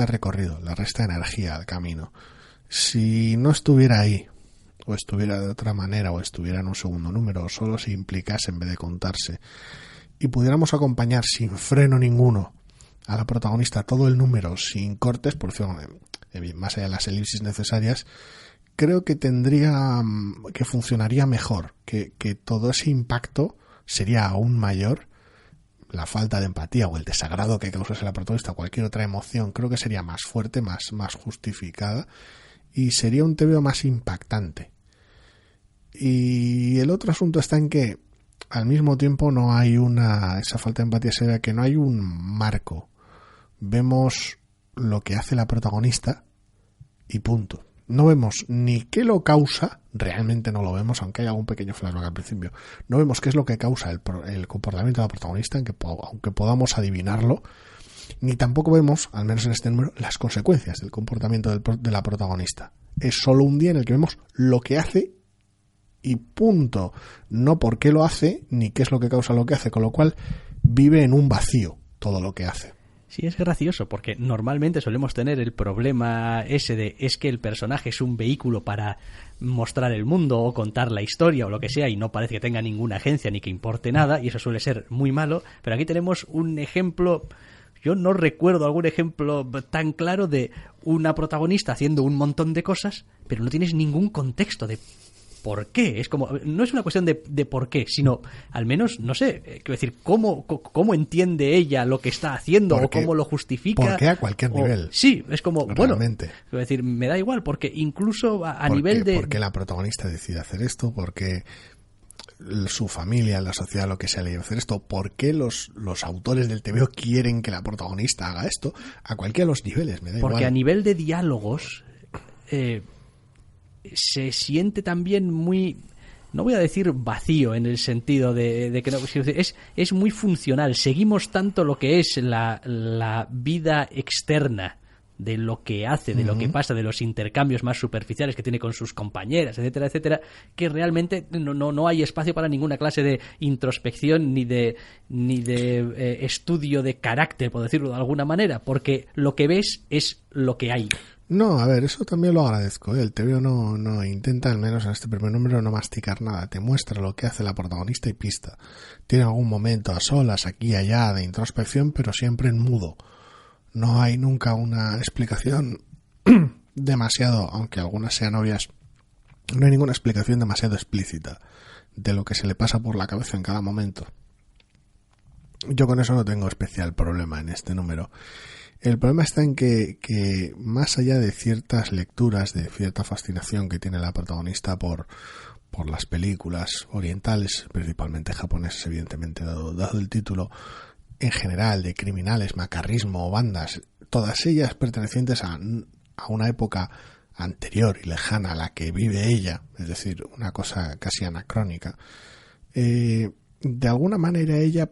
Speaker 2: recorrido, le resta energía al camino. Si no estuviera ahí, o estuviera de otra manera, o estuviera en un segundo número, o solo se implicase en vez de contarse, y pudiéramos acompañar sin freno ninguno a la protagonista todo el número, sin cortes, por decirlo, más allá de las elipsis necesarias, creo que funcionaría mejor, que todo ese impacto sería aún mayor. La falta de empatía o el desagrado que causase la protagonista o cualquier otra emoción creo que sería más fuerte, más justificada y sería un TVO más impactante. Y el otro asunto está en que al mismo tiempo no hay esa falta de empatía se ve que no hay un marco. Vemos lo que hace la protagonista y punto. No vemos ni qué lo causa, realmente no lo vemos, aunque hay algún pequeño flashback al principio. No vemos qué es lo que causa el comportamiento de la protagonista, aunque podamos adivinarlo, ni tampoco vemos, al menos en este número, las consecuencias del comportamiento de la protagonista. Es solo un día en el que vemos lo que hace y punto. No por qué lo hace, ni qué es lo que causa lo que hace, con lo cual vive en un vacío todo lo que hace.
Speaker 1: Sí, es gracioso, porque normalmente solemos tener el problema ese de es que el personaje es un vehículo para mostrar el mundo o contar la historia o lo que sea y no parece que tenga ninguna agencia ni que importe nada y eso suele ser muy malo, pero aquí tenemos un ejemplo, yo no recuerdo algún ejemplo tan claro de una protagonista haciendo un montón de cosas, pero no tienes ningún contexto de ¿por qué? Es como, no es una cuestión de por qué, sino al menos, no sé, quiero decir, ¿cómo entiende ella lo que está haciendo o cómo lo justifica?
Speaker 2: ¿Por qué a cualquier nivel?
Speaker 1: Sí, es como,
Speaker 2: realmente.
Speaker 1: Bueno, quiero decir, me da igual, porque incluso a nivel de...
Speaker 2: ¿Por qué la protagonista decide hacer esto? ¿Por qué su familia, la sociedad, lo que sea, le lleva a hacer esto? ¿Por qué los autores del TVO quieren que la protagonista haga esto? A cualquiera de los niveles, me da igual.
Speaker 1: Porque a nivel de diálogos... se siente también muy, no voy a decir vacío en el sentido de que no, es muy funcional. Seguimos tanto lo que es la vida externa de lo que hace, de lo que pasa, de los intercambios más superficiales que tiene con sus compañeras, etcétera, etcétera, que realmente no hay espacio para ninguna clase de introspección ni de estudio de carácter, por decirlo de alguna manera, porque lo que ves es lo que hay.
Speaker 2: No, a ver, eso también lo agradezco, ¿eh? El TVO no intenta, al menos en este primer número, no masticar nada. Te muestra lo que hace la protagonista y pista. Tiene algún momento a solas, aquí y allá, de introspección, pero siempre en mudo. No hay nunca una explicación demasiado, aunque algunas sean obvias, no hay ninguna explicación demasiado explícita de lo que se le pasa por la cabeza en cada momento. Yo con eso no tengo especial problema en este número. El problema está en que más allá de ciertas lecturas, de cierta fascinación que tiene la protagonista por las películas orientales, principalmente japonesas, evidentemente, dado el título, en general, de criminales, macarrismo, bandas, todas ellas pertenecientes a una época anterior y lejana a la que vive ella, es decir, una cosa casi anacrónica, de alguna manera ella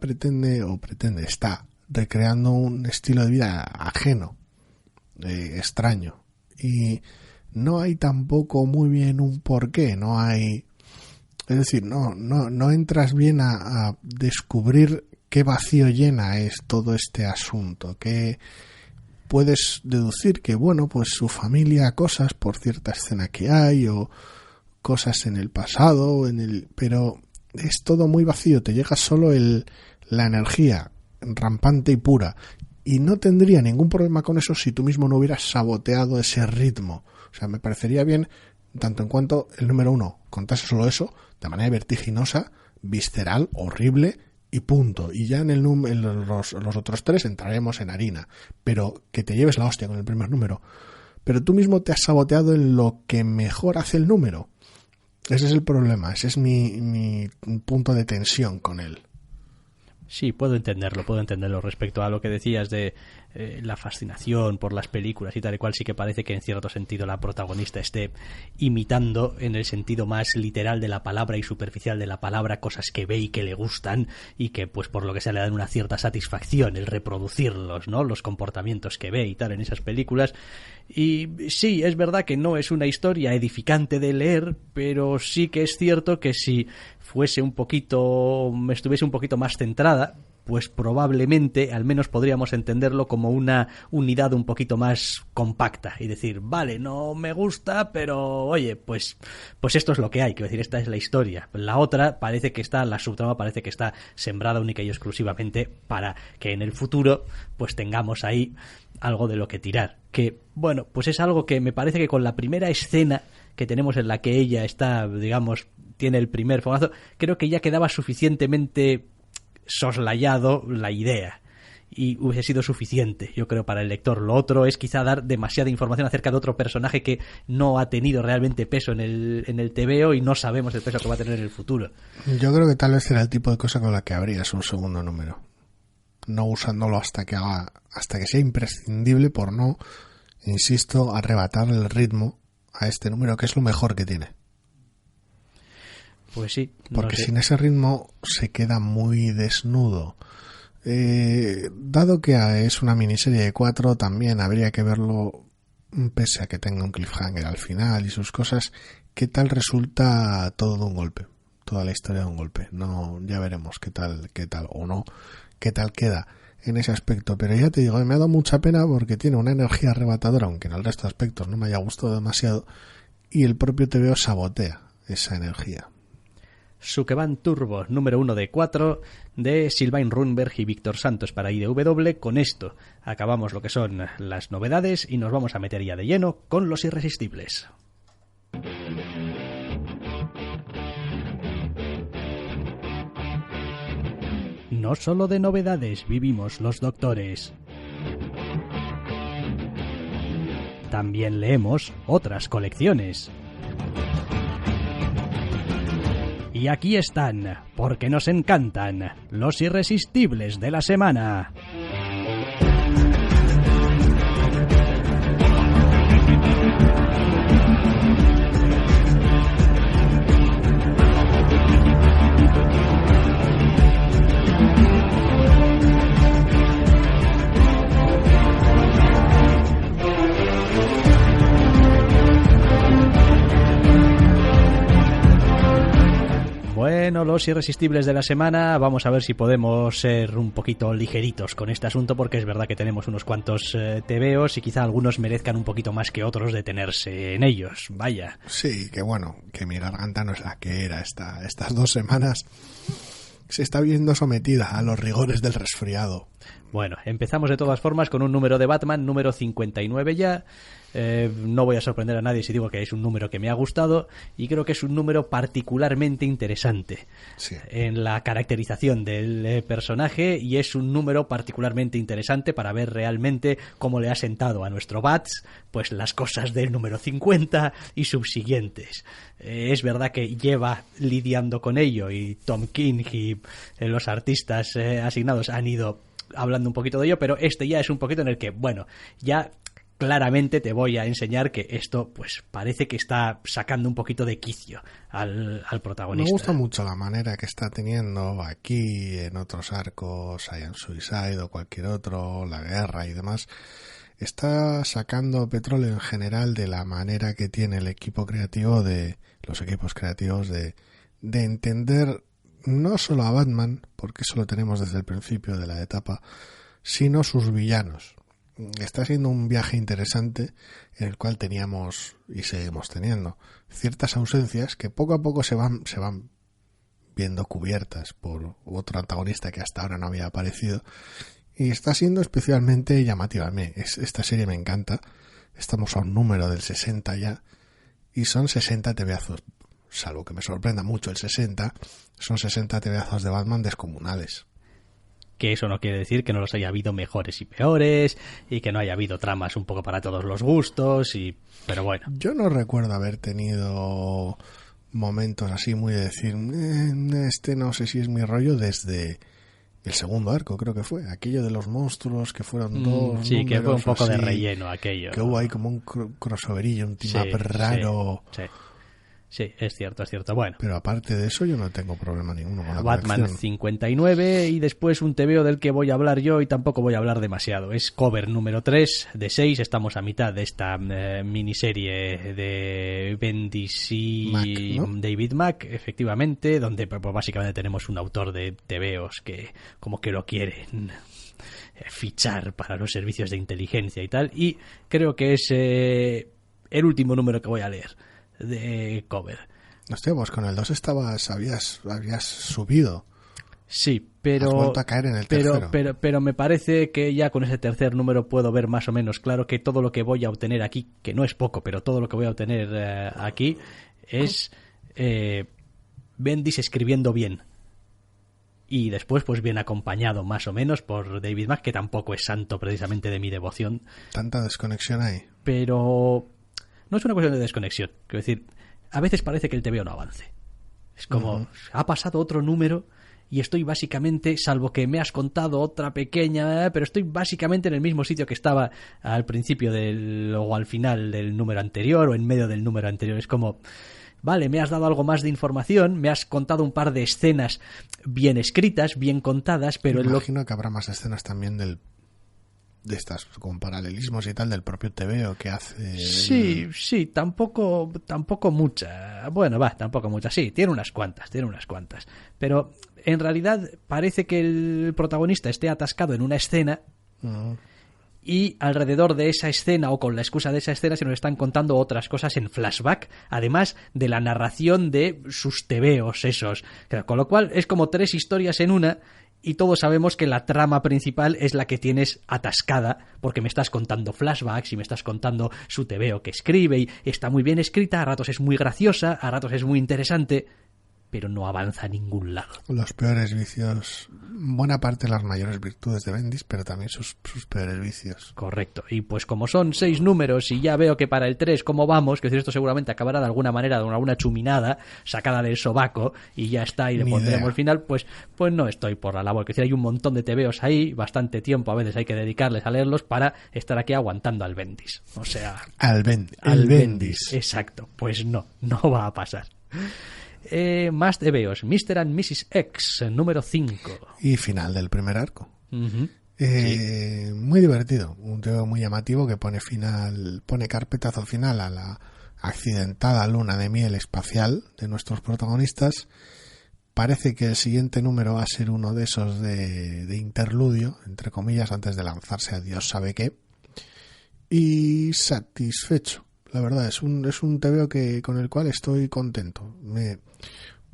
Speaker 2: está recreando un estilo de vida ajeno, extraño, y no hay tampoco muy bien un porqué, no hay, es decir, no entras bien a descubrir qué vacío llena es todo este asunto, que puedes deducir que, bueno, pues su familia, cosas por cierta escena que hay, o cosas en el pasado, pero es todo muy vacío, te llega solo la energía rampante y pura, y no tendría ningún problema con eso si tú mismo no hubieras saboteado ese ritmo. O sea, me parecería bien, tanto en cuanto el número 1 contase solo eso, de manera vertiginosa, visceral, horrible, y punto. Y ya en los otros 3 entraremos en harina, pero que te lleves la hostia con el primer número. Pero tú mismo te has saboteado en lo que mejor hace el número. Ese es el problema, ese es mi punto de tensión con él.
Speaker 1: Sí, puedo entenderlo respecto a lo que decías de la fascinación por las películas y tal y cual. Sí que parece que en cierto sentido la protagonista esté imitando, en el sentido más literal de la palabra y superficial de la palabra, cosas que ve y que le gustan, y que pues por lo que sea le dan una cierta satisfacción el reproducirlos, ¿no? Los comportamientos que ve y tal en esas películas. Y sí, es verdad que no es una historia edificante de leer, pero sí que es cierto que si estuviese un poquito más centrada, pues probablemente al menos podríamos entenderlo como una unidad un poquito más compacta y decir, vale, no me gusta, pero oye, pues esto es lo que hay, quiero decir, esta es la historia. La otra la subtrama parece que está sembrada única y exclusivamente para que en el futuro pues tengamos ahí algo de lo que tirar. Que, bueno, pues es algo que me parece que con la primera escena que tenemos en la que ella está, digamos, tiene el primer fogonazo, creo que ya quedaba suficientemente soslayado la idea y hubiese sido suficiente, yo creo, para el lector. Lo otro es quizá dar demasiada información acerca de otro personaje que no ha tenido realmente peso en el TVO y no sabemos el peso que va a tener en el futuro.
Speaker 2: Yo creo que tal vez era el tipo de cosa con la que abrías un segundo número, no usándolo hasta que sea imprescindible, por no, insisto, arrebatar el ritmo a este número, que es lo mejor que tiene.
Speaker 1: Pues sí.
Speaker 2: Porque sin ese ritmo se queda muy desnudo. Dado que es una miniserie de 4, también habría que verlo, pese a que tenga un cliffhanger al final y sus cosas, qué tal resulta todo de un golpe, toda la historia de un golpe. No, ya veremos qué tal o no, qué tal queda en ese aspecto. Pero ya te digo, me ha dado mucha pena porque tiene una energía arrebatadora, aunque en el resto de aspectos no me haya gustado demasiado, y el propio TVO sabotea esa energía.
Speaker 1: Sukeban Turbo, número 1 de 4, de Sylvain Runberg y Víctor Santos para IDW. Con esto acabamos lo que son las novedades y nos vamos a meter ya de lleno con Los Irresistibles. No solo de novedades vivimos los doctores. También leemos otras colecciones. Y aquí están, porque nos encantan, los irresistibles de la semana. Bueno, los irresistibles de la semana, vamos a ver si podemos ser un poquito ligeritos con este asunto, porque es verdad que tenemos unos cuantos tebeos y quizá algunos merezcan un poquito más que otros detenerse en ellos, vaya.
Speaker 2: Sí, que bueno, que mi garganta no es la que era estas 2 semanas. Se está viendo sometida a los rigores del resfriado.
Speaker 1: Bueno, empezamos de todas formas con un número de Batman, número 59 ya. No voy a sorprender a nadie si digo que es un número que me ha gustado y creo que es un número particularmente interesante en la caracterización del personaje, y es un número particularmente interesante para ver realmente cómo le ha sentado a nuestro Bats pues las cosas del número 50 y subsiguientes. Es verdad que lleva lidiando con ello, y Tom King y los artistas asignados han ido hablando un poquito de ello, pero este ya es un poquito en el que, bueno, ya claramente te voy a enseñar que esto pues parece que está sacando un poquito de quicio al protagonista.
Speaker 2: Me gusta mucho la manera que está teniendo aquí, en otros arcos, Iron Suicide o cualquier otro, La Guerra y demás. Está sacando petróleo en general de la manera que tiene el equipo creativo, de los equipos creativos, de entender no solo a Batman, porque eso lo tenemos desde el principio de la etapa, sino sus villanos. Está siendo un viaje interesante en el cual teníamos y seguimos teniendo ciertas ausencias que poco a poco se van viendo cubiertas por otro antagonista que hasta ahora no había aparecido, y está siendo especialmente llamativa. A mí esta serie me encanta. Estamos a un número del 60 ya, y son 60 tebeazos, salvo que me sorprenda mucho el 60, son 60 tebeazos de Batman descomunales.
Speaker 1: Que eso no quiere decir que no los haya habido mejores y peores, y que no haya habido tramas un poco para todos los gustos, pero bueno.
Speaker 2: Yo no recuerdo haber tenido momentos así muy de decir, este no sé si es mi rollo, desde el segundo arco, creo que fue, aquello de los monstruos, que fueron dos
Speaker 1: sí, que fue un poco
Speaker 2: así,
Speaker 1: de relleno aquello.
Speaker 2: Que hubo ahí como un crossoverillo, un team-up raro.
Speaker 1: Sí, es cierto. Bueno.
Speaker 2: Pero aparte de eso, yo no tengo problema ninguno con la
Speaker 1: Batman
Speaker 2: colección.
Speaker 1: 59, y después un TVO del que voy a hablar yo, y tampoco voy a hablar demasiado. Es Cover número 3 de 6. Estamos a mitad de esta miniserie de Bendis y
Speaker 2: Mac, ¿no?
Speaker 1: David Mack, efectivamente, donde pues, básicamente tenemos un autor de TVOs que como que lo quieren fichar para los servicios de inteligencia y tal. Y creo que es el último número que voy a leer de Cover.
Speaker 2: Hostia, pues con el 2 habías subido.
Speaker 1: Sí, pero
Speaker 2: has vuelto a caer en el tercero.
Speaker 1: Pero me parece que ya con ese tercer número puedo ver más o menos claro que todo lo que voy a obtener aquí, que no es poco, pero todo lo que voy a obtener aquí es Bendis escribiendo bien. Y después pues bien acompañado más o menos por David Mack, que tampoco es santo precisamente de mi devoción.
Speaker 2: ¿Tanta desconexión hay?
Speaker 1: Pero no es una cuestión de desconexión. Quiero decir, a veces parece que el TVO no avance. Es como, ha pasado otro número y estoy básicamente, salvo que me has contado otra pequeña, pero estoy básicamente en el mismo sitio que estaba al principio o al final del número anterior, o en medio del número anterior. Es como, vale, me has dado algo más de información, me has contado un par de escenas bien escritas, bien contadas, pero...
Speaker 2: Imagino que habrá más escenas también de estas con paralelismos y tal del propio TVO que hace.
Speaker 1: Sí, tampoco mucha. Bueno, tampoco mucha. Sí, tiene unas cuantas. Pero en realidad parece que el protagonista esté atascado en una escena y alrededor de esa escena, o con la excusa de esa escena, se nos están contando otras cosas en flashback, además de la narración de sus tebeos esos. Con lo cual es como 3 historias en una. Y todos sabemos que la trama principal es la que tienes atascada, porque me estás contando flashbacks y me estás contando su tebeo que escribe, y está muy bien escrita, a ratos es muy graciosa, a ratos es muy interesante, pero no avanza a ningún lado.
Speaker 2: Los peores vicios, buena parte de las mayores virtudes de Bendis, pero también sus peores vicios.
Speaker 1: Correcto, y pues como son 6 números y ya veo que para el 3 cómo vamos, que decir, esto seguramente acabará de alguna manera, de alguna chuminada sacada del sobaco y ya está, y le pondremos el final, pues no estoy por la labor. Que decir, hay un montón de tebeos ahí, bastante tiempo a veces hay que dedicarles a leerlos para estar aquí aguantando al Bendis. O sea,
Speaker 2: al Bendis.
Speaker 1: Exacto, pues no va a pasar. Más tebeos, Mr. and Mrs. X, número 5.
Speaker 2: Y final del primer arco.
Speaker 1: Sí.
Speaker 2: Muy divertido, un tebeo muy llamativo que pone carpetazo final a la accidentada luna de miel espacial de nuestros protagonistas. Parece que el siguiente número va a ser uno de esos de interludio, entre comillas, antes de lanzarse a Dios sabe qué. Y satisfecho. La verdad, es un TVO con el cual estoy contento.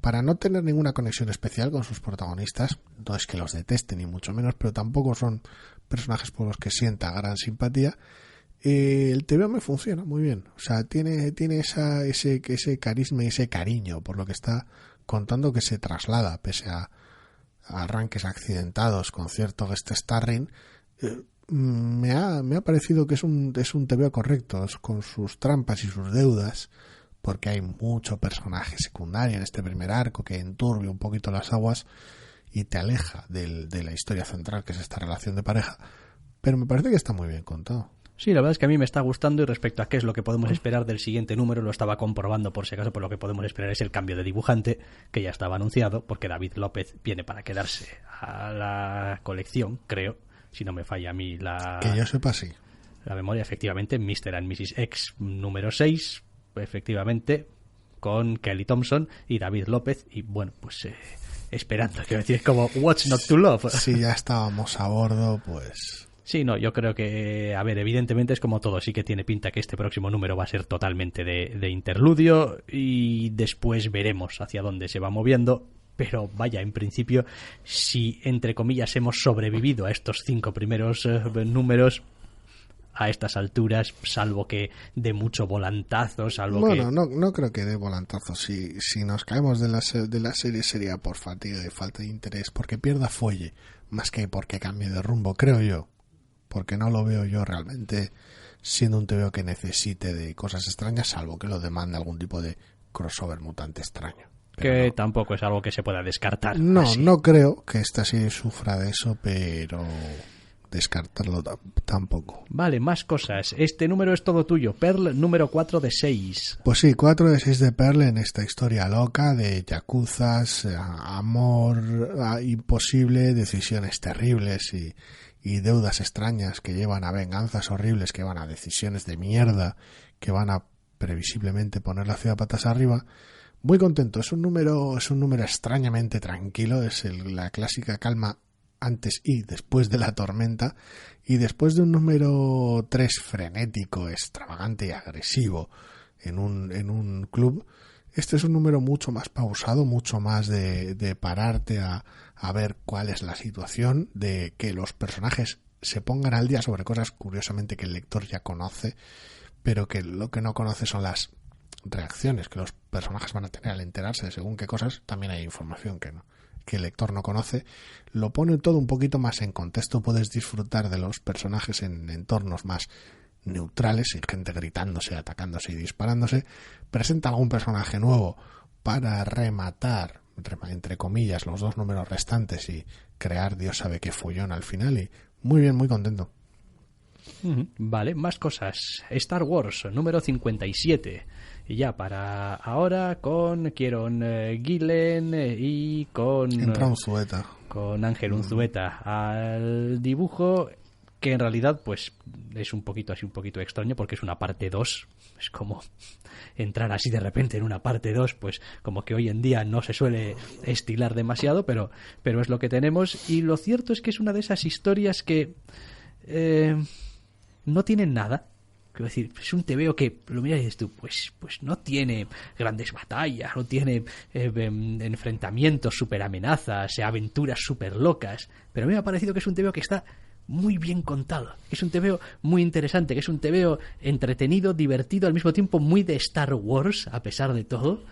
Speaker 2: para no tener ninguna conexión especial con sus protagonistas, no es que los deteste ni mucho menos, pero tampoco son personajes por los que sienta gran simpatía, el TVO me funciona muy bien. O sea, tiene ese carisma y ese cariño por lo que está contando, que se traslada pese a arranques accidentados con cierto guest starring. Me ha parecido que es un TVO correcto, con sus trampas y sus deudas, porque hay mucho personaje secundario en este primer arco que enturbia un poquito las aguas y te aleja de la historia central, que es esta relación de pareja, pero me parece que está muy bien contado.
Speaker 1: Sí, la verdad es que a mí me está gustando, y respecto a qué es lo que podemos esperar del siguiente número, lo estaba comprobando por si acaso, por lo que podemos esperar es el cambio de dibujante, que ya estaba anunciado, porque David López viene para quedarse a la colección, creo, si no me falla a mí
Speaker 2: que yo sepa, sí.
Speaker 1: La memoria, efectivamente, Mr. and Mrs. X número 6, efectivamente, con Kelly Thompson y David López, y bueno, pues esperando, quiero decir, como What's Not to Love.
Speaker 2: Si ya estábamos a bordo, pues...
Speaker 1: Sí, no, yo creo que, a ver, evidentemente es como todo, sí que tiene pinta que este próximo número va a ser totalmente de interludio, y después veremos hacia dónde se va moviendo, pero vaya, en principio, si entre comillas hemos sobrevivido a estos 5 primeros números, a estas alturas, salvo que de mucho volantazo,
Speaker 2: bueno, no creo que dé volantazo. Si nos caemos de la serie sería por fatiga y falta de interés, porque pierda fuelle, más que porque cambie de rumbo, creo yo. Porque no lo veo yo realmente siendo un TVO que necesite de cosas extrañas, salvo que lo demande algún tipo de crossover mutante extraño.
Speaker 1: Que no, tampoco es algo que se pueda descartar.
Speaker 2: No,
Speaker 1: así.
Speaker 2: No creo que esta serie sufra de eso, pero descartarlo tampoco.
Speaker 1: Vale, más cosas. Este número es todo tuyo. Pearl número 4 de 6.
Speaker 2: Pues sí, 4 de 6 de Pearl en esta historia loca de yakuzas, amor imposible, decisiones terribles y deudas extrañas que llevan a venganzas horribles, que van a decisiones de mierda, que van a previsiblemente poner la ciudad patas arriba. Muy contento, es un número extrañamente tranquilo, es la clásica calma antes y después de la tormenta, y después de un número 3 frenético, extravagante y agresivo en un club, este es un número mucho más pausado, mucho más de pararte a ver cuál es la situación, de que los personajes se pongan al día sobre cosas curiosamente que el lector ya conoce, pero que lo que no conoce son las reacciones que los personajes van a tener al enterarse de según qué cosas. También hay información que el lector no conoce. Lo pone todo un poquito más en contexto, puedes disfrutar de los personajes en entornos más neutrales, sin gente gritándose, atacándose y disparándose. Presenta algún personaje nuevo para rematar, entre comillas, los 2 números restantes y crear Dios sabe qué follón al final, y muy bien, muy contento.
Speaker 1: Vale, más cosas. Star Wars número 57. Y ya para ahora con Kieron Gillen y con
Speaker 2: Unzueta.
Speaker 1: Con Ángel Unzueta al dibujo, que en realidad pues es un poquito extraño porque es una parte 2. Es como entrar así de repente en una parte 2, pues como que hoy en día no se suele estilar demasiado, pero es lo que tenemos. Y lo cierto es que es una de esas historias que no tienen nada. Quiero decir, es un TVO que lo miras y dices tú, pues no tiene grandes batallas, no tiene enfrentamientos, super amenazas, aventuras super locas, pero a mí me ha parecido que es un TVO que está muy bien contado, que es un TVO muy interesante, que es un TVO entretenido, divertido, al mismo tiempo muy de Star Wars, a pesar de todo,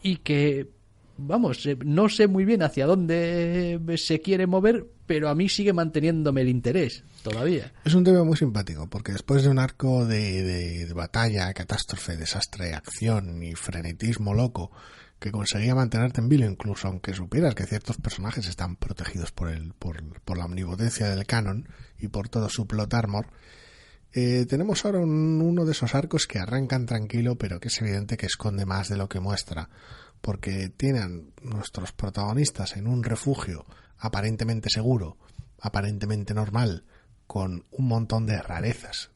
Speaker 1: y que, vamos, no sé muy bien hacia dónde se quiere mover, pero a mí sigue manteniéndome el interés todavía.
Speaker 2: Es un tema muy simpático, porque después de un arco de batalla, catástrofe, desastre, acción y frenetismo loco, que conseguía mantenerte en vilo, incluso aunque supieras que ciertos personajes están protegidos por la omnipotencia del canon y por todo su plot armor, tenemos ahora uno de esos arcos que arrancan tranquilo, pero que es evidente que esconde más de lo que muestra, porque tienen nuestros protagonistas en un refugio aparentemente seguro, aparentemente normal, con un montón de rarezas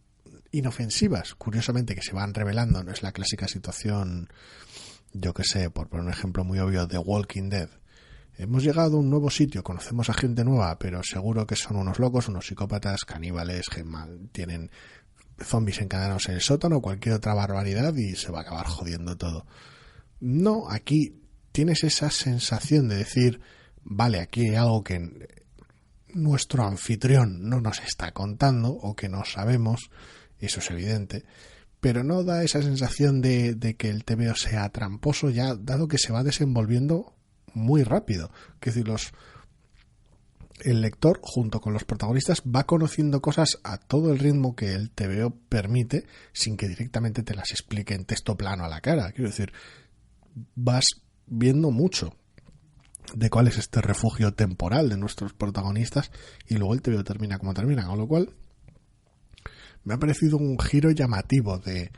Speaker 2: inofensivas, curiosamente, que se van revelando. No es la clásica situación, yo que sé, por poner un ejemplo muy obvio, de Walking Dead. Hemos llegado a un nuevo sitio, conocemos a gente nueva, pero seguro que son unos locos, unos psicópatas, caníbales, que tienen zombies encadenados en el sótano o cualquier otra barbaridad y se va a acabar jodiendo todo. No, aquí tienes esa sensación de decir, vale, aquí hay algo que nuestro anfitrión no nos está contando o que no sabemos, eso es evidente, pero no da esa sensación de que el TVO sea tramposo, ya dado que se va desenvolviendo muy rápido. Es decir, el lector, junto con los protagonistas, va conociendo cosas a todo el ritmo que el TVO permite, sin que directamente te las explique en texto plano a la cara. Quiero decir, vas viendo mucho de cuál es este refugio temporal de nuestros protagonistas y luego el TVO termina como termina, con lo cual me ha parecido un giro llamativo de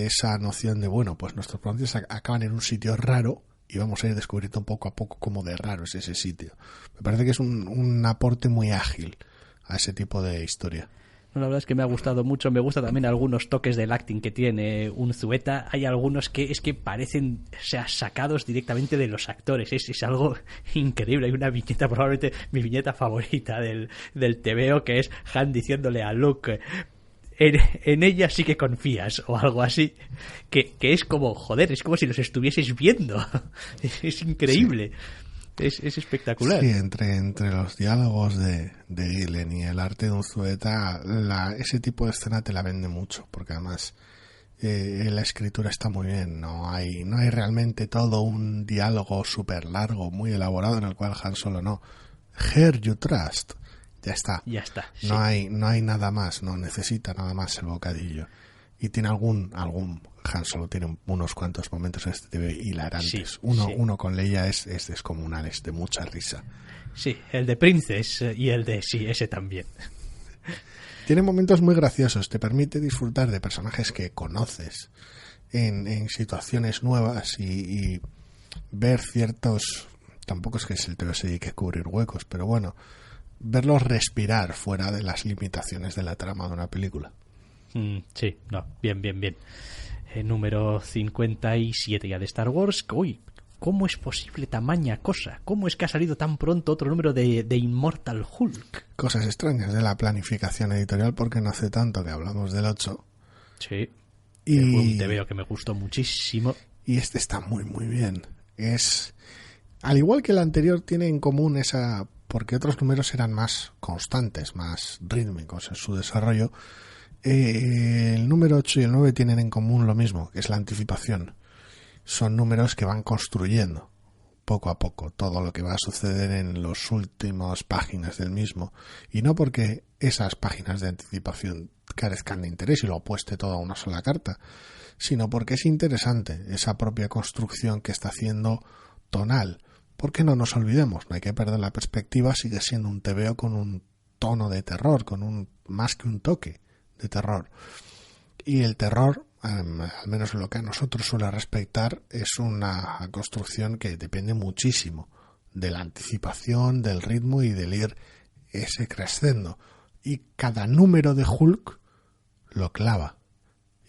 Speaker 2: esa noción de, bueno, pues nuestros protagonistas acaban en un sitio raro y vamos a ir descubriendo poco a poco cómo de raro es ese sitio. Me parece que es un aporte muy ágil a ese tipo de historia.
Speaker 1: No, la verdad es que me ha gustado mucho. Me gusta también algunos toques del acting que tiene Unzueta. Hay algunos que es que parecen, o sea, sacados directamente de los actores. Es algo increíble. Hay una viñeta, probablemente mi viñeta favorita del TVO, que es Han diciéndole a Luke: en ella sí que confías, o algo así, que es como, joder, es como si los estuvieses viendo. Es increíble. Sí. Es espectacular.
Speaker 2: Sí, entre los diálogos de Gillen y el arte de Unzueta, ese tipo de escena te la vende mucho, porque además la escritura está muy bien. No hay realmente todo un diálogo súper largo, muy elaborado, en el cual Han Solo no. Her you trust. Ya está.
Speaker 1: Sí.
Speaker 2: No hay nada más, no necesita nada más el bocadillo. Y tiene algún Han Solo tiene unos cuantos momentos en este TV hilarantes.
Speaker 1: Sí,
Speaker 2: uno con Leia es descomunal, es de mucha risa.
Speaker 1: Sí, el de Princess y el de ese también.
Speaker 2: Tiene momentos muy graciosos, te permite disfrutar de personajes que conoces en situaciones nuevas y ver ciertos, tampoco es que el TV se dedique a cubrir huecos, pero bueno, verlos respirar fuera de las limitaciones de la trama de una película.
Speaker 1: Sí, no, bien. Número 57 ya de Star Wars. Uy, ¿cómo es posible tamaña cosa? ¿Cómo es que ha salido tan pronto otro número de Immortal Hulk?
Speaker 2: Cosas extrañas de la planificación editorial, porque no hace tanto que hablamos del 8.
Speaker 1: Sí, y fue un TVO que me gustó muchísimo.
Speaker 2: Y este está muy, muy bien. Es, al igual que el anterior, tiene en común esa, porque otros números eran más constantes, más rítmicos en su desarrollo. El número 8 y el 9 tienen en común lo mismo, que es la anticipación. Son números que van construyendo poco a poco todo lo que va a suceder en las últimas páginas del mismo, y no porque esas páginas de anticipación carezcan de interés y lo apueste todo a una sola carta, sino porque es interesante esa propia construcción que está haciendo tonal. Porque no nos olvidemos, no hay que perder la perspectiva, sigue siendo un TVO con un tono de terror, más que un toque de terror. Y el terror, al menos lo que a nosotros suele respectar, es una construcción que depende muchísimo de la anticipación, del ritmo y del ir ese crescendo. Y cada número de Hulk lo clava.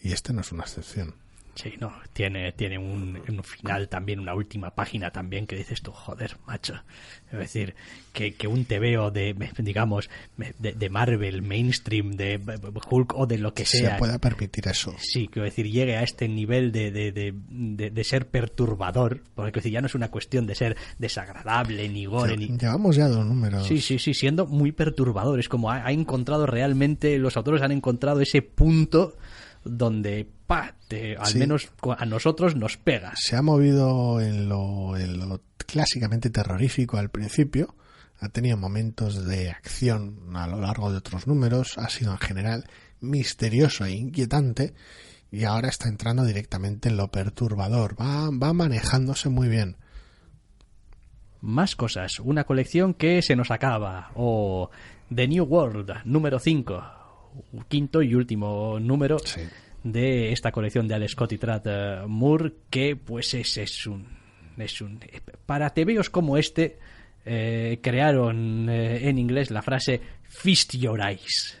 Speaker 2: Y este no es una excepción.
Speaker 1: Sí, no, tiene un final también, una última página también que dices tú, joder, macho. Es decir, que un TVO de Marvel, mainstream, de Hulk o de lo que sea,
Speaker 2: se pueda permitir eso.
Speaker 1: Sí, quiero decir, llegue a este nivel de ser perturbador, porque decir, ya no es una cuestión de ser desagradable, ni gore, ni...
Speaker 2: Llevamos ya 2 números.
Speaker 1: Sí, siendo muy perturbador. Es como ha encontrado realmente, los autores han encontrado ese punto donde al menos a nosotros nos pega.
Speaker 2: Se ha movido en lo clásicamente terrorífico al principio, ha tenido momentos de acción a lo largo de otros números, ha sido en general misterioso e inquietante, y ahora está entrando directamente en lo perturbador, va manejándose muy bien.
Speaker 1: Más cosas, una colección que se nos acaba, o The New World, número 5, quinto y último número. Sí. De esta colección de Alex Scott y Tradd Moore, que pues es un para TVOs como este crearon en inglés la frase feast your eyes,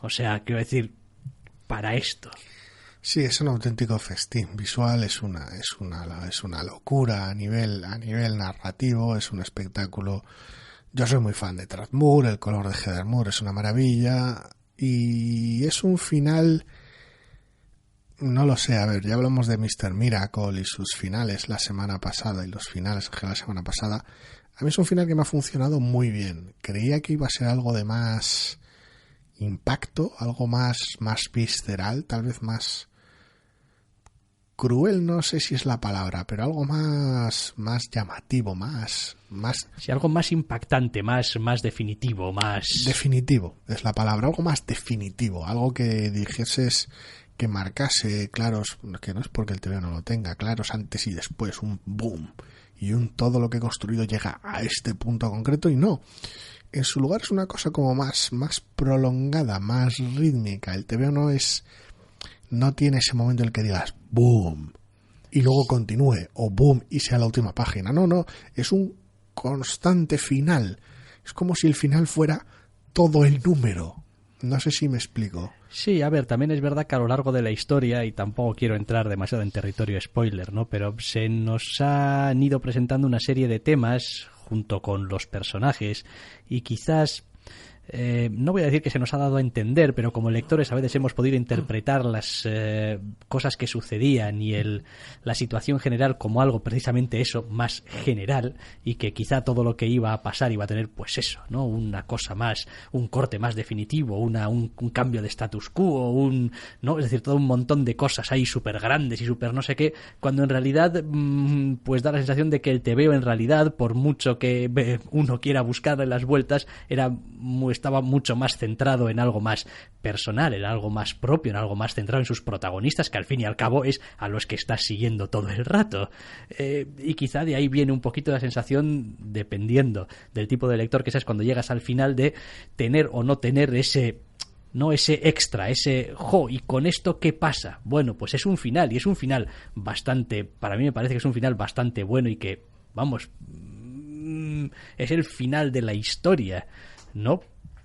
Speaker 1: o sea, quiero decir, para esto.
Speaker 2: Sí, es un auténtico festín visual, es una locura a nivel narrativo, es un espectáculo. Yo soy muy fan de Tradd Moore, el color de Heather Moore es una maravilla, y es un final No lo sé, a ver, ya hablamos de Mr. Miracle y sus finales la semana pasada y los finales de la semana pasada. A mí es un final que me ha funcionado muy bien. Creía que iba a ser algo de más impacto, algo más visceral, tal vez más cruel, no sé si es la palabra, pero algo más llamativo, más
Speaker 1: sí, algo más impactante, más definitivo, más
Speaker 2: definitivo, es la palabra, algo más definitivo, algo que dijeses, que marcase claros, que no es porque el TVO no lo tenga, claros antes y después, un boom, y un todo lo que he construido llega a este punto concreto, y no. En su lugar es una cosa como más prolongada, más rítmica. El TVO no tiene ese momento en el que digas boom y luego continúe, o boom y sea la última página. No, es un constante final. Es como si el final fuera todo el número. No sé si me explico.
Speaker 1: Sí, a ver, también es verdad que a lo largo de la historia, y tampoco quiero entrar demasiado en territorio spoiler, ¿no? Pero se nos han ido presentando una serie de temas junto con los personajes y quizás... no voy a decir que se nos ha dado a entender, pero como lectores a veces hemos podido interpretar las cosas que sucedían y la situación general como algo precisamente eso, más general, y que quizá todo lo que iba a pasar iba a tener pues eso, ¿no? Una cosa más, un corte más definitivo, un cambio de status quo, ¿no? Es decir, todo un montón de cosas ahí súper grandes y súper no sé qué, cuando en realidad pues da la sensación de que el TVO en realidad, por mucho que uno quiera buscarle las vueltas, estaba mucho más centrado en algo más personal, en algo más propio, en algo más centrado en sus protagonistas, que al fin y al cabo es a los que estás siguiendo todo el rato. Y quizá de ahí viene un poquito la sensación, dependiendo del tipo de lector que seas, cuando llegas al final, de tener o no tener ese extra, ¿y con esto qué pasa? Bueno, pues es un final, y es un final bastante, para mí me parece que es un final bastante bueno y que, vamos, es el final de la historia, ¿no?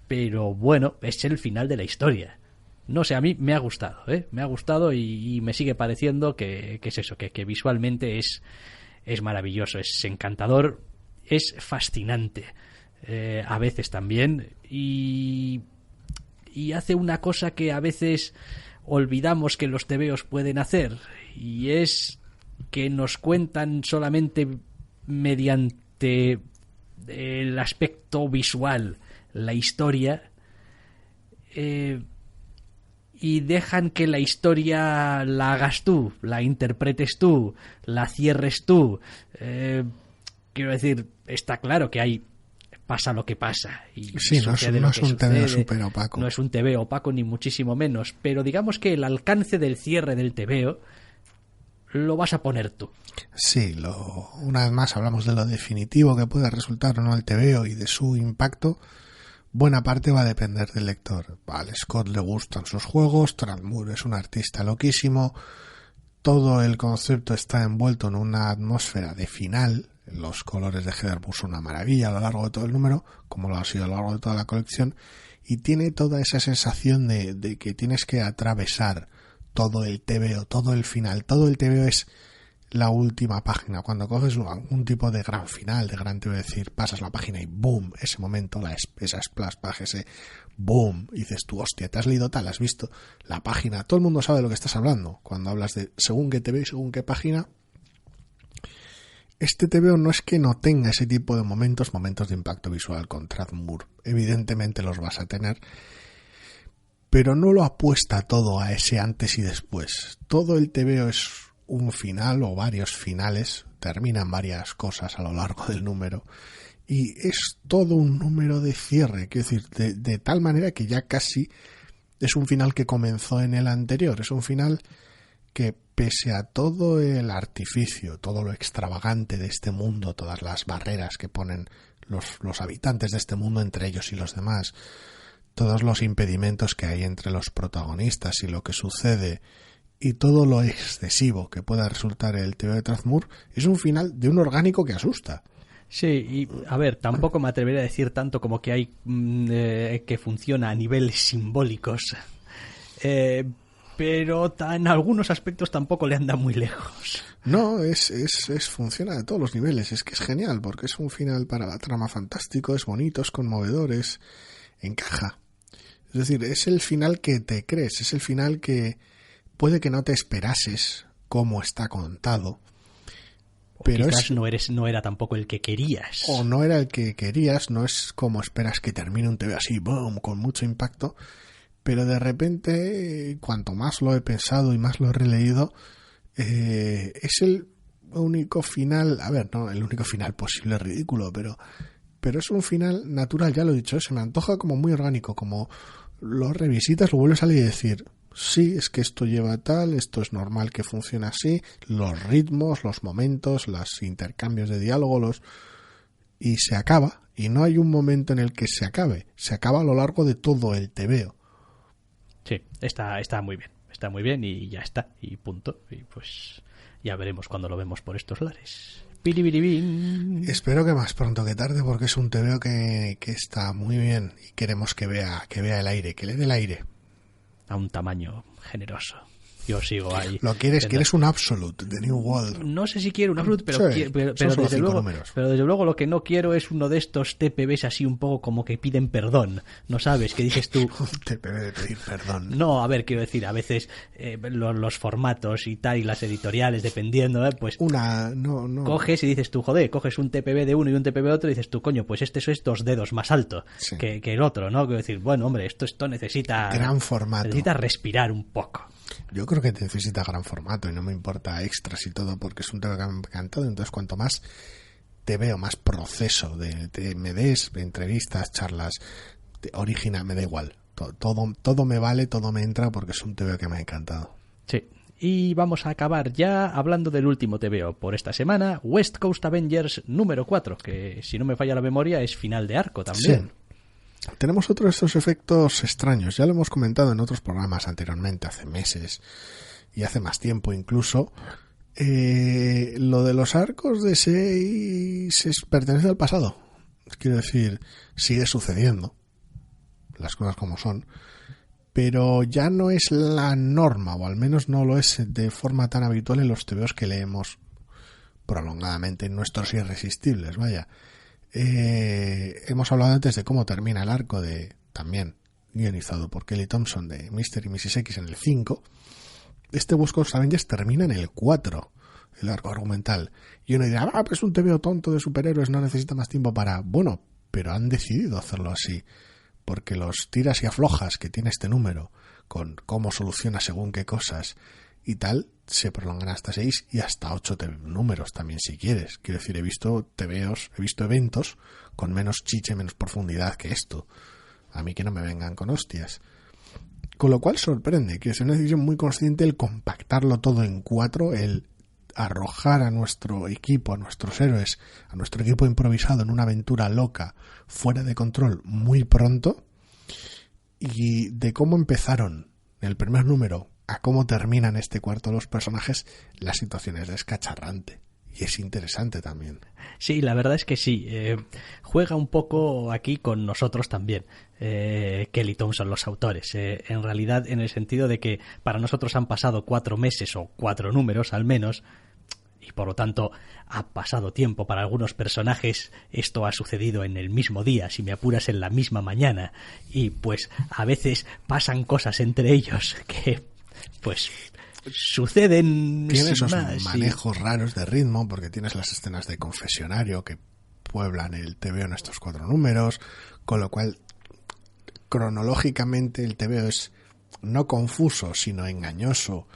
Speaker 1: Pero bueno, es el final de la historia. No sé, a mí me ha gustado, me ha gustado y me sigue pareciendo que es eso, que visualmente es maravilloso, es encantador, es fascinante, a veces también, y hace una cosa que a veces olvidamos que los TVOs pueden hacer, y es que nos cuentan solamente mediante el aspecto visual la historia, y dejan que la historia la hagas tú, la interpretes tú, la cierres tú. Quiero decir, está claro que pasa lo que pasa y
Speaker 2: sí, no es un TVO súper opaco.
Speaker 1: No es un TVO opaco ni muchísimo menos, pero digamos que el alcance del cierre del TVO lo vas a poner tú.
Speaker 2: Sí, una vez más hablamos de lo definitivo que puede resultar o no el TVO y de su impacto. Buena parte va a depender del lector. Al Scott le gustan sus juegos, Trad Moore es un artista loquísimo, todo el concepto está envuelto en una atmósfera de final, los colores de Heather Moore son una maravilla a lo largo de todo el número, como lo ha sido a lo largo de toda la colección, y tiene toda esa sensación de que tienes que atravesar todo el TVO, todo el final, todo el TVO es la última página. Cuando coges un tipo de gran final, de gran TVO, decir, pasas la página y boom, ese momento, esa splash page, ese boom, y dices tú, hostia, te has leído tal, has visto la página, todo el mundo sabe de lo que estás hablando. Cuando hablas de según qué TVO y según qué página, este TVO no es que no tenga ese tipo de momentos de impacto visual con Trad Moore. Evidentemente los vas a tener, pero no lo apuesta todo a ese antes y después. Todo el TVO es un final o varios finales, terminan varias cosas a lo largo del número y es todo un número de cierre, quiero decir, de tal manera que ya casi es un final que comenzó en el anterior, es un final que pese a todo el artificio, todo lo extravagante de este mundo, todas las barreras que ponen los habitantes de este mundo entre ellos y los demás, todos los impedimentos que hay entre los protagonistas y lo que sucede, y todo lo excesivo que pueda resultar el TVO de Trad Moore, es un final de un orgánico que asusta.
Speaker 1: Sí, y a ver, tampoco me atrevería a decir tanto como que hay que funciona a niveles simbólicos, pero en algunos aspectos tampoco le anda muy lejos.
Speaker 2: No, funciona a todos los niveles, es que es genial, porque es un final para la trama fantástico, es bonito, es conmovedor, encaja. Es decir, es el final que te crees, es el final que puede que no te esperases cómo está contado,
Speaker 1: pero quizás no era tampoco el que querías.
Speaker 2: O no era el que querías, no es como esperas que termine un TV así, boom, con mucho impacto, pero de repente, cuanto más lo he pensado y más lo he releído, es el único final, a ver, no, el único final posible es ridículo, pero es un final natural, ya lo he dicho, se me antoja como muy orgánico, como lo revisitas, lo vuelves a leer y decir, sí, es que esto lleva tal, esto es normal que funcione así, los ritmos, los momentos, los intercambios de diálogo, y se acaba, y no hay un momento en el que se acaba a lo largo de todo el TVO.
Speaker 1: Sí, está muy bien y ya está, y punto, y pues ya veremos cuando lo vemos por estos lares. Piribiribín.
Speaker 2: Espero que más pronto que tarde, porque es un TVO que está muy bien y queremos que vea el aire, que le dé el aire.
Speaker 1: A un tamaño generoso. Yo sigo ahí.
Speaker 2: Lo quieres un Absolute de New World.
Speaker 1: No sé si quiero un Absolute, pero,
Speaker 2: sí,
Speaker 1: pero desde luego lo que no quiero es uno de estos TPBs así un poco como que piden perdón. ¿No sabes? ¿Qué dices tú?
Speaker 2: Un TPB de pedir perdón.
Speaker 1: No, a ver, quiero decir, a veces los formatos y tal, y las editoriales, dependiendo, pues
Speaker 2: no.
Speaker 1: Coges y dices tú, joder, coges un TPB de uno y un TPB de otro y dices tú, coño, pues este es 2 dedos más alto
Speaker 2: sí.
Speaker 1: que el otro, ¿no? Quiero decir, bueno, hombre, esto necesita...
Speaker 2: Gran formato.
Speaker 1: Necesita respirar un poco.
Speaker 2: Yo creo que necesita gran formato y no me importa extras y todo porque es un tema que me ha encantado. Entonces, cuanto más te veo, más proceso me des entrevistas, charlas, original, me da igual. Todo me vale, todo me entra porque es un TVO que me ha encantado.
Speaker 1: Sí. Y vamos a acabar ya hablando del último TVO por esta semana, West Coast Avengers número 4, que si no me falla la memoria es final de arco también.
Speaker 2: Sí. Tenemos otro de estos efectos extraños, ya lo hemos comentado en otros programas anteriormente, hace meses y hace más tiempo incluso. Lo de los arcos de 6 pertenece al pasado. Quiero decir, sigue sucediendo, las cosas como son, pero ya no es la norma, o al menos no lo es de forma tan habitual en los TVOs que leemos prolongadamente en nuestros irresistibles, vaya. Hemos hablado antes de cómo termina el arco también guionizado por Kelly Thompson de Mr. y Mrs. X en el 5. Este West Coast Avengers termina en el 4, el arco argumental, y uno dirá, pues es un TVO tonto de superhéroes, no necesita más tiempo para... Bueno, pero han decidido hacerlo así porque los tiras y aflojas que tiene este número con cómo soluciona según qué cosas y tal, se prolongan hasta 6 y hasta 8 números también si quieres. Quiero decir, he visto eventos con menos chiche, menos profundidad que esto. A mí que no me vengan con hostias. Con lo cual sorprende, que es una decisión muy consciente el compactarlo todo en 4, el arrojar a nuestro equipo, a nuestros héroes, a nuestro equipo improvisado en una aventura loca, fuera de control, muy pronto, y de cómo empezaron en el primer número a cómo terminan este cuarto los personajes, la situación es descacharrante y es interesante también.
Speaker 1: Sí, la verdad es que sí. Juega un poco aquí con nosotros también, Kelly Thompson, los autores. En realidad, en el sentido de que para nosotros han pasado 4 meses o 4 números al menos, y por lo tanto ha pasado tiempo. Para algunos personajes esto ha sucedido en el mismo día, si me apuras en la misma mañana, y pues a veces pasan cosas entre ellos que pues suceden.
Speaker 2: Tiene esos manejos raros de ritmo, porque tienes las escenas de confesionario que pueblan el TVO en estos 4 números, con lo cual cronológicamente el TVO es no confuso, sino engañoso.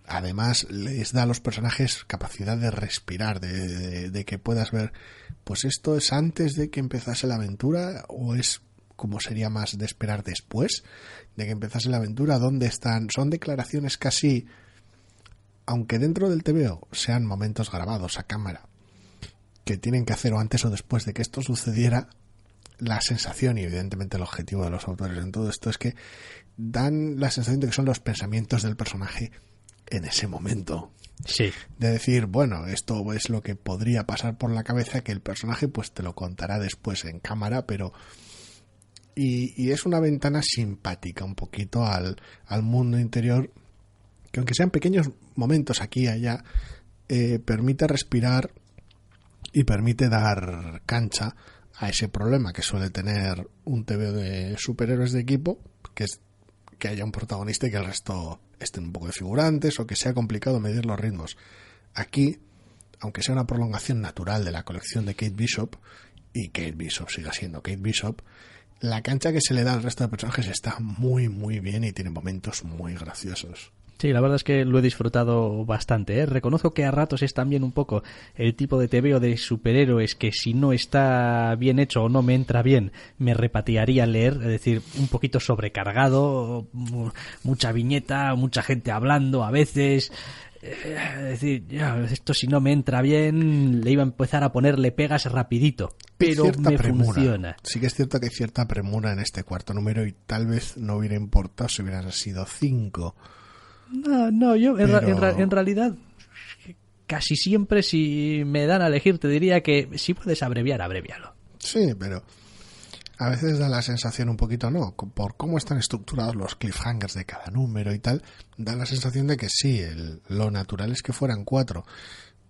Speaker 2: Además les da a los personajes capacidad de respirar, de que puedas ver, pues esto es antes de que empezase la aventura o es como sería más de esperar después de que empezase la aventura. ¿Dónde están? Son declaraciones casi, aunque dentro del TVO sean momentos grabados a cámara que tienen que hacer o antes o después de que esto sucediera, la sensación y evidentemente el objetivo de los autores en todo esto es que dan la sensación de que son los pensamientos del personaje en ese momento.
Speaker 1: Sí.
Speaker 2: De decir, bueno, esto es lo que podría pasar por la cabeza, que el personaje pues te lo contará después en cámara, pero y es una ventana simpática un poquito al mundo interior, que aunque sean pequeños momentos aquí y allá, permite respirar y permite dar cancha a ese problema que suele tener un TVO de superhéroes de equipo, que es que haya un protagonista y que el resto estén un poco de figurantes o que sea complicado medir los ritmos. Aquí, aunque sea una prolongación natural de la colección de Kate Bishop, y Kate Bishop siga siendo Kate Bishop, la cancha que se le da al resto de personajes está muy muy bien y tiene momentos muy graciosos.
Speaker 1: Sí, la verdad es que lo he disfrutado bastante, ¿eh? Reconozco que a ratos es también un poco el tipo de tebeo de superhéroes que si no está bien hecho o no me entra bien, me repatearía leer, es decir, un poquito sobrecargado, mucha viñeta, mucha gente hablando a veces. Es decir, ya, esto si no me entra bien, le iba a empezar a ponerle pegas rapidito, pero me funciona.
Speaker 2: Sí que es cierto que hay cierta premura en este cuarto número y tal vez no hubiera importado si hubieran sido 5.
Speaker 1: No, yo en realidad casi siempre si me dan a elegir te diría que si puedes abreviar, abrévialo.
Speaker 2: Sí, pero a veces da la sensación un poquito, no, por cómo están estructurados los cliffhangers de cada número y tal, da la sensación de que sí, lo natural es que fueran 4,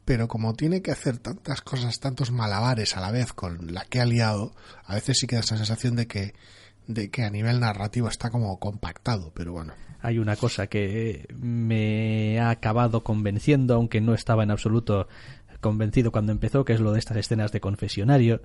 Speaker 2: pero como tiene que hacer tantas cosas, tantos malabares a la vez con la que ha liado, a veces sí que da esa sensación de que a nivel narrativo está como compactado, pero bueno.
Speaker 1: Hay una cosa que me ha acabado convenciendo, aunque no estaba en absoluto convencido cuando empezó, que es lo de estas escenas de confesionario,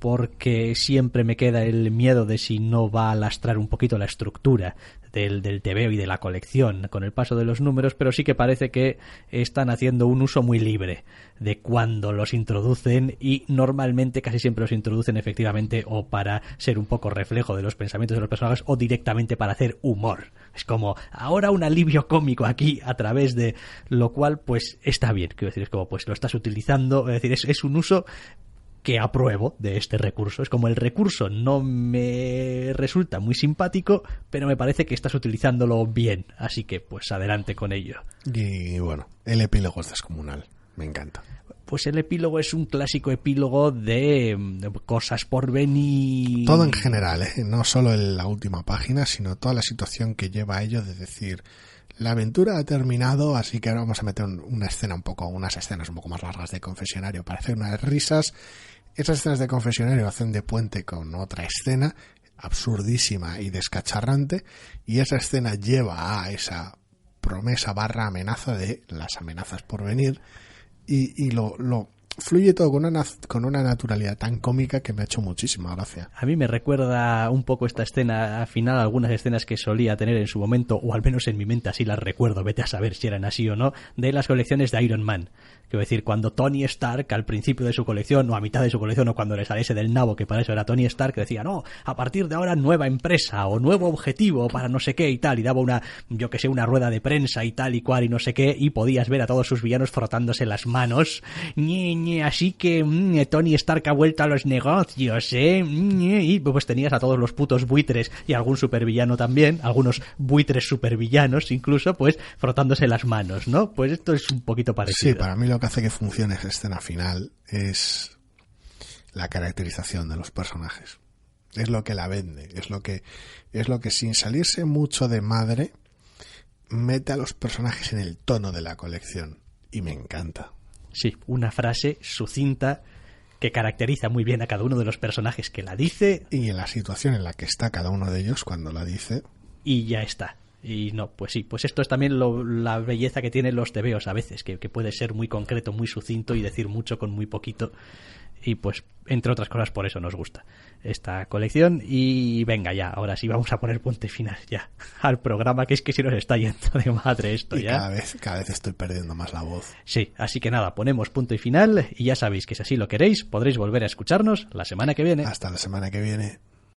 Speaker 1: porque siempre me queda el miedo de si no va a lastrar un poquito la estructura del tebeo y de la colección con el paso de los números, pero sí que parece que están haciendo un uso muy libre de cuando los introducen, y normalmente casi siempre los introducen efectivamente o para ser un poco reflejo de los pensamientos de los personajes o directamente para hacer humor. Es como ahora un alivio cómico aquí a través de lo cual pues está bien, quiero decir, es como pues lo estás utilizando, es decir, es un uso que apruebo de este recurso. Es como el recurso no me resulta muy simpático, pero me parece que estás utilizándolo bien, así que pues adelante con ello.
Speaker 2: Y bueno, el epílogo es descomunal, me encanta.
Speaker 1: Pues el epílogo es un clásico epílogo de cosas por venir.
Speaker 2: Todo en general, no solo en la última página, sino toda la situación que lleva a ello de decir, la aventura ha terminado, así que ahora vamos a meter unas escenas un poco más largas de confesionario para hacer unas risas. Esas escenas de confesionario hacen de puente con otra escena absurdísima y descacharrante, y esa escena lleva a esa promesa / amenaza de las amenazas por venir, y lo fluye todo con una naturalidad tan cómica que me ha hecho muchísima gracia.
Speaker 1: A mí me recuerda un poco esta escena, al final algunas escenas que solía tener en su momento, o al menos en mi mente así las recuerdo, vete a saber si eran así o no, de las colecciones de Iron Man. Quiero decir, cuando Tony Stark al principio de su colección, o a mitad de su colección, o cuando le saliese del nabo, que para eso era Tony Stark, decía, no, a partir de ahora nueva empresa, o nuevo objetivo para no sé qué y tal, y daba una rueda de prensa y tal y cual y no sé qué, y podías ver a todos sus villanos frotándose las manos, así que Tony Stark ha vuelto a los negocios, y pues tenías a todos los putos buitres y algún supervillano también, algunos buitres supervillanos incluso, pues frotándose las manos, ¿no? Pues esto es un poquito parecido.
Speaker 2: Sí, para mí lo que hace que funcione esa escena final es la caracterización de los personajes. Es lo que la vende, es lo que sin salirse mucho de madre mete a los personajes en el tono de la colección, y me encanta.
Speaker 1: Sí, una frase sucinta que caracteriza muy bien a cada uno de los personajes que la dice.
Speaker 2: Y en la situación en la que está cada uno de ellos cuando la dice.
Speaker 1: Y ya está. Y no, pues sí, pues esto es también la belleza que tienen los tebeos a veces, que puede ser muy concreto, muy sucinto y decir mucho con muy poquito. Y pues, entre otras cosas, por eso nos gusta esta colección. Y venga ya, ahora sí vamos a poner punto final ya al programa, que es que si nos está yendo de madre esto
Speaker 2: y
Speaker 1: ya.
Speaker 2: Cada vez estoy perdiendo más la voz.
Speaker 1: Sí, así que nada, ponemos punto y final, y ya sabéis que si así lo queréis, podréis volver a escucharnos la semana que viene.
Speaker 2: Hasta la semana que viene.